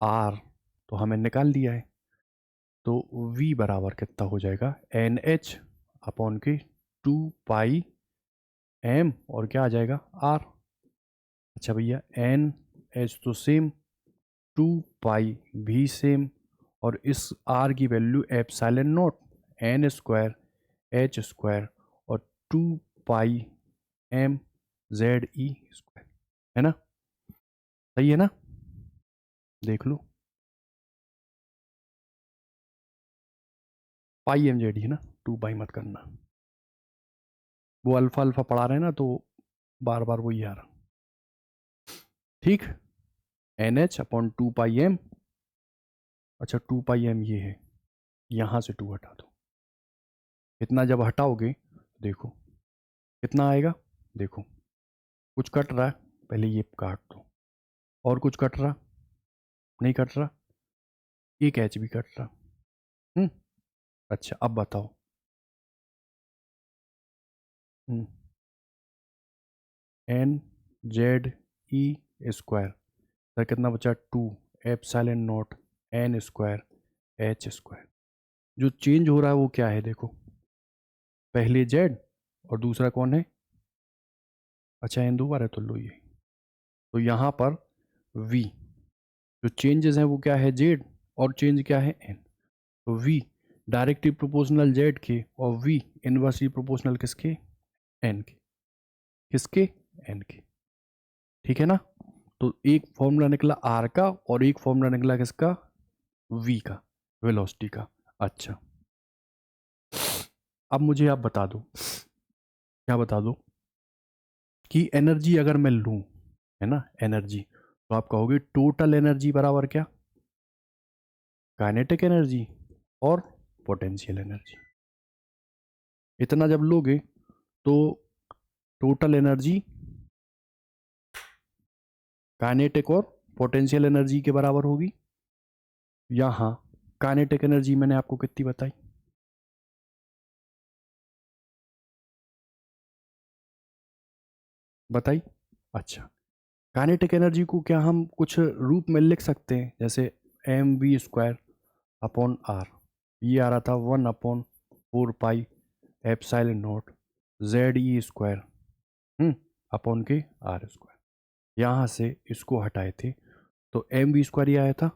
आर तो हमें निकाल दिया है, तो v बराबर कितना हो जाएगा, एन एच अपॉन के 2 पाई एम, और क्या आ जाएगा आर। अच्छा भैया, एन एच तो सेम, 2 पाई भी सेम, और इस आर की value epsilon naught N square H square और 2 पाई एम जेड ई स्क्वायर, है ना, सही है ना, देख लो पाई एम जेड ही है ना, 2 पाई मत करना, वो अल्फा अल्फा पढ़ा रहे हैं ना तो बार बार वही आ रहा। ठीक, एन एच अपॉन 2 पाई एम। अच्छा 2 पाई एम ये है, यहाँ से 2 हटा दो, इतना जब हटाओगे देखो कितना आएगा। देखो कुछ कट रहा है, पहले ये काट दो, और कुछ कट रहा, नहीं कट रहा, एक एच भी कट रहा। हम्म, अच्छा अब बताओ, N Z E square, sir कितना बचा 2 epsilon naught N square H square. जो चेंज हो रहा है वो क्या है, देखो पहले जेड और दूसरा कौन है, अच्छा एन 2 बार है तो लो ये, तो यहाँ पर v जो चेंजेस हैं वो क्या है, जेड, और चेंज क्या है एन। तो v डायरेक्टली प्रोपोर्शनल जेड के और v इनवर्सली प्रोपोर्शनल किसके, एन के, किसके, एन के। ठीक है ना, तो एक फॉर्मूला निकला आर का और एक फॉर्मूला निकला किसका, v का, वेलोसिटी का। अच्छा अब मुझे आप बता दो, क्या बता दो कि एनर्जी अगर मैं लूं, है ना एनर्जी, तो आप कहोगे टोटल एनर्जी बराबर क्या, काइनेटिक एनर्जी और पोटेंशियल एनर्जी। इतना जब लोगे तो टोटल एनर्जी काइनेटिक और पोटेंशियल एनर्जी के बराबर होगी। यहाँ काइनेटिक एनर्जी मैंने आपको कितनी बताई, बताई। अच्छा, काइनेटिक एनर्जी को क्या हम कुछ रूप में लिख सकते हैं, जैसे M V square upon R, ये आ रहा था 1/4 pi epsilon naught Z E square upon के आर स्क्वायर। यहाँ से इसको हटाए थे तो एम वी स्क्वायर ही आया था।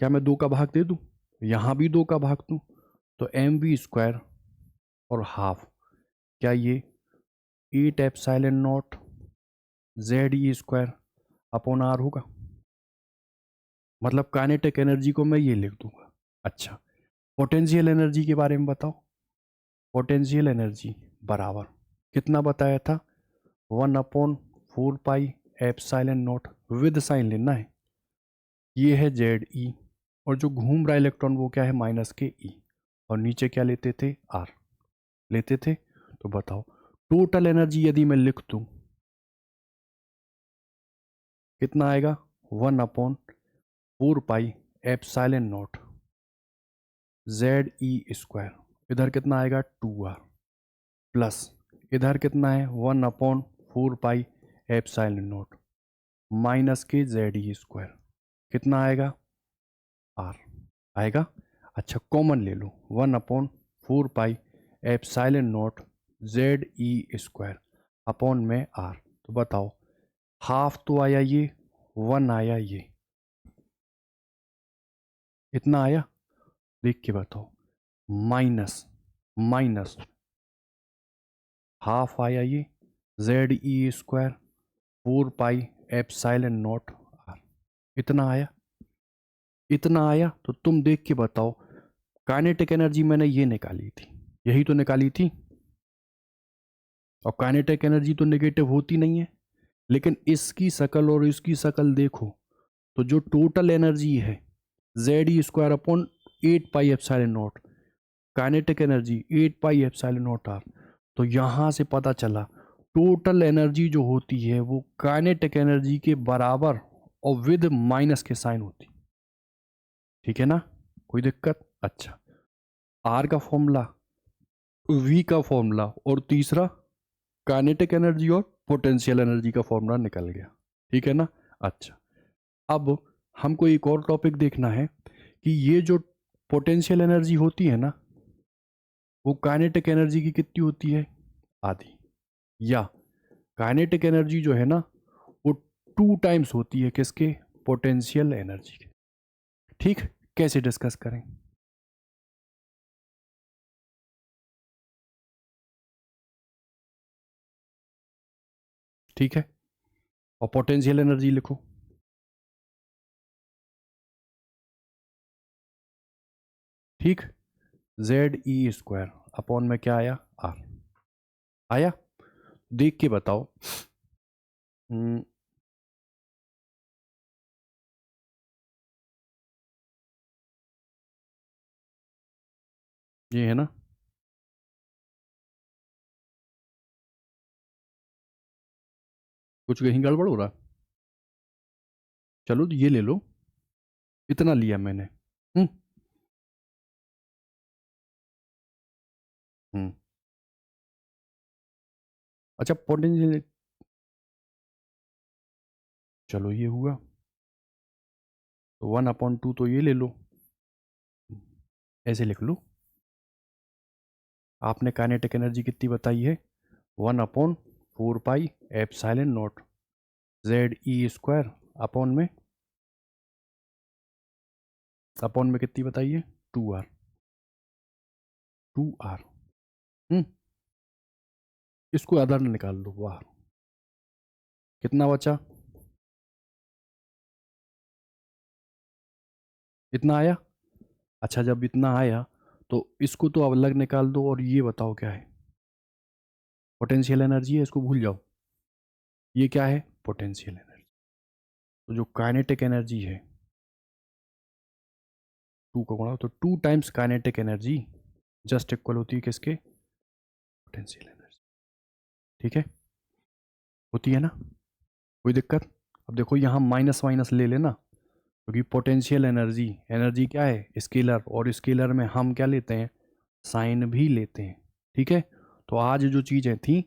क्या मैं 2 का भाग दे दूँ, यहाँ भी 2 का भाग दूँ, तो एम वी स्क्वायर और हाफ, क्या ये 8 epsilon naught Z E square upon R होगा। मतलब काइनेटिक एनर्जी को मैं ये लिख दूंगा। अच्छा, पोटेंशियल एनर्जी के बारे में बताओ। पोटेंशियल एनर्जी बराबर कितना बताया था, 1/4 pi epsilon naught, with sign लेना है। ये है जेड ई, और जो घूम रहा है इलेक्ट्रॉन वो क्या है, माइनस के ई, और नीचे क्या लेते थे, आर लेते थे। तो बताओ टोटल एनर्जी यदि मैं लिख दूं कितना आएगा, 1/4 pi epsilon naught Z E square, इधर कितना आएगा 2r, प्लस इधर कितना है 1/4 पाई एप्सिलॉन नॉट माइनस के जेड ई स्क्वायर, कितना आएगा r आएगा। अच्छा कॉमन ले लो, 1/4 pi epsilon naught Z E square upon में r। तो बताओ हाफ तो आया ये, 1 आया ये, इतना आया, देख के बताओ, माइनस माइनस हाफ आया ये Z E square 4 pi epsilon naught R, इतना आया, इतना आया। तो तुम देख के बताओ काइनेटिक एनर्जी मैंने ये निकाली थी, यही तो निकाली थी, और काइनेटिक एनर्जी तो नेगेटिव होती नहीं है। लेकिन इसकी शकल और इसकी शकल देखो तो जो टोटल एनर्जी है Z E square upon 8 pi epsilon naught, kinetic energy 8 pi epsilon naught R. तो यहां से पता चला टोटल एनर्जी जो होती है वो काइनेटिक एनर्जी के बराबर और विद माइनस के साइन होती, ठीक है ना, कोई दिक्कत। अच्छा, आर का फॉर्मूला, वी का फॉर्मूला, और तीसरा काइनेटिक एनर्जी और पोटेंशियल एनर्जी का फॉर्मूला निकल गया, ठीक है ना। अच्छा, अब हमको एक और टॉपिक देखना है कि ये जो पोटेंशियल एनर्जी होती है ना वो काइनेटिक एनर्जी की कितनी होती है, आधी, या काइनेटिक एनर्जी जो है ना वो 2 टाइम्स होती है किसके, पोटेंशियल एनर्जी के। ठीक, कैसे डिस्कस करें, ठीक है, और पोटेंशियल एनर्जी लिखो। ठीक, जेड ई स्क्वायर अपॉन में क्या आया, आर आया, देख के बताओ। हम्म, ये है ना, कुछ कहीं गड़बड़ हो रहा, चलो तो ये ले लो, इतना लिया मैंने। हम्म हम्म अच्छा पोटेंशियल, चलो ये हुआ, तो 1/2 तो ये ले लो, ऐसे लिख लो। आपने काइनेटिक एनर्जी कितनी बताई है, 1/4 pi epsilon naught Z E square upon में, अपॉन में कितनी बताई है, 2r, 2r। हम्म इसको अदर निकाल दो, वाह कितना बचा, इतना आया। अच्छा जब इतना आया तो इसको तो अब अलग निकाल दो, और ये बताओ क्या है, पोटेंशियल एनर्जी है, इसको भूल जाओ, ये क्या है, पोटेंशियल एनर्जी। तो जो काइनेटिक एनर्जी है 2 को गुणा तो 2 times kinetic energy just equal होती है किसके, पोटेंशियल एनर्जी, ठीक है, होती है ना, कोई दिक्कत। अब देखो यहाँ माइनस माइनस ले लेना, क्योंकि पोटेंशियल एनर्जी, एनर्जी क्या है, स्केलर, और स्केलर में हम क्या लेते हैं, साइन भी लेते हैं, ठीक है। तो आज जो चीज़ें थी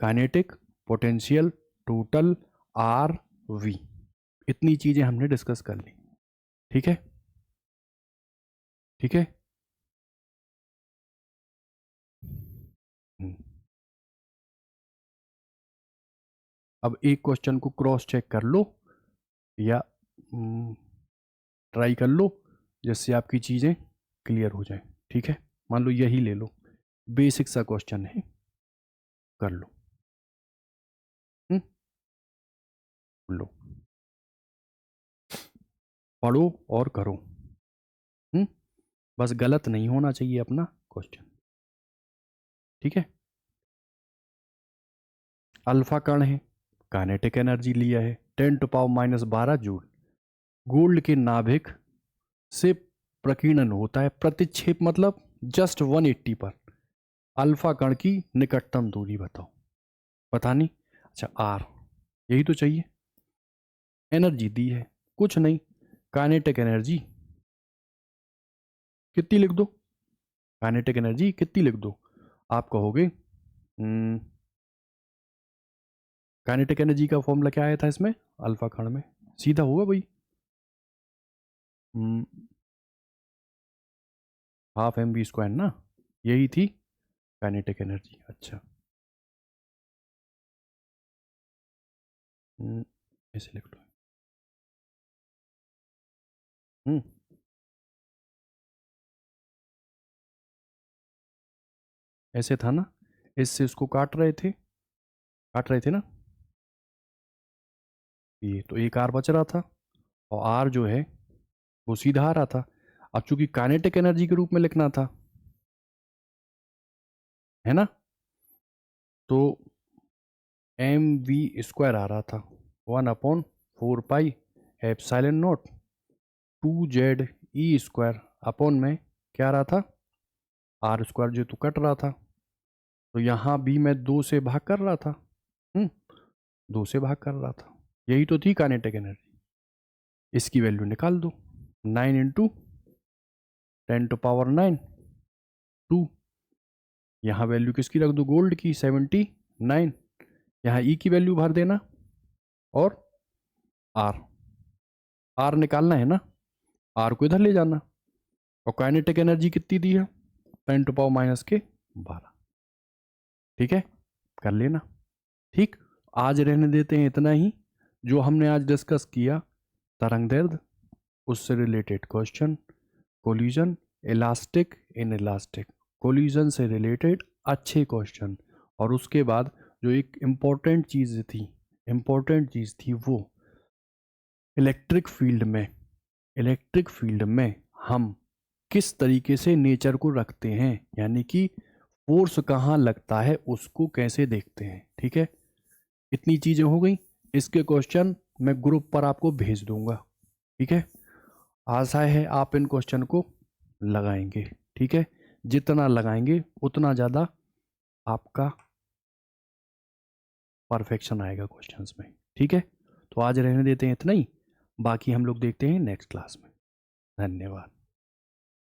kinetic, potential, total, R, V, इतनी चीज़ें हमने डिस्कस कर ली, ठीक है, ठीक है। अब एक क्वेश्चन को क्रॉस चेक कर लो या ट्राई कर लो, जिससे आपकी चीज़ें क्लियर हो जाए। ठीक है, मान लो यही ले लो, बेसिक सा क्वेश्चन है, कर लो। लो, पढ़ो और करो। बस गलत नहीं होना चाहिए अपना क्वेश्चन। ठीक है, अल्फा कण है, काइनेटिक एनर्जी लिया है 10⁻⁻12 जूल। गोल्ड के नाभिक से प्रकीर्णन होता है, प्रतिक्षेप मतलब जस्ट 180 पर। अल्फा कण की निकटतम दूरी बताओ। पता नहीं, अच्छा आर, यही तो चाहिए। एनर्जी दी है, कुछ नहीं, काइनेटिक एनर्जी कितनी लिख दो, काइनेटिक एनर्जी कितनी लिख दो, आप कहोगे काइनेटिक एनर्जी का फॉर्मूला क्या आया था इसमें, अल्फा कण में, सीधा होगा भाई, ½ mv² ना, यही थी काइनेटिक एनर्जी। अच्छा, ऐसे लिख लो। हम्म ऐसे था ना, इससे इसको काट रहे थे ना, ये तो एक आर बच रहा था, और आर जो है वो सीधा आ रहा था। अब चूंकि काइनेटिक एनर्जी के रूप में लिखना था, है ना, तो mv² आ रहा था 1/4πε0 2z⁡e² अपॉन में क्या आ रहा था, r², जो तो कट रहा था, तो यहाँ भी मैं 2 से भाग कर रहा था। 2 से भाग कर रहा था, यही तो थी काइनेटिक एनर्जी। इसकी वैल्यू निकाल दो, 9 इंटू 10⁻⁹ 2। यहाँ वैल्यू किसकी रख दो, गोल्ड की 79। यहाँ ई की वैल्यू भर देना, और आर, आर निकालना है ना, आर को इधर ले जाना। और काइनेटिक एनर्जी कितनी दी है, 10⁻⁻12। ठीक है, कर लेना। ठीक, आज रहने देते हैं इतना ही। जो हमने आज डिस्कस किया, तरंग दैर्ध्य, उससे related question, collision, elastic, in elastic, collision से रिलेटेड अच्छे क्वेश्चन, और उसके बाद जो एक इम्पोर्टेंट चीज़ थी वो इलेक्ट्रिक फील्ड में हम किस तरीके से नेचर को रखते हैं, यानी कि फोर्स कहाँ लगता है उसको कैसे देखते हैं। ठीक है, इतनी चीज़ें हो गई। इसके क्वेश्चन मैं ग्रुप पर आपको भेज दूंगा। ठीक है, आशा है आप इन क्वेश्चन को लगाएंगे। ठीक है, जितना लगाएंगे उतना ज़्यादा आपका परफेक्शन आएगा क्वेश्चंस में। ठीक है, तो आज रहने देते हैं इतना ही, बाकी हम लोग देखते हैं नेक्स्ट क्लास में। धन्यवाद।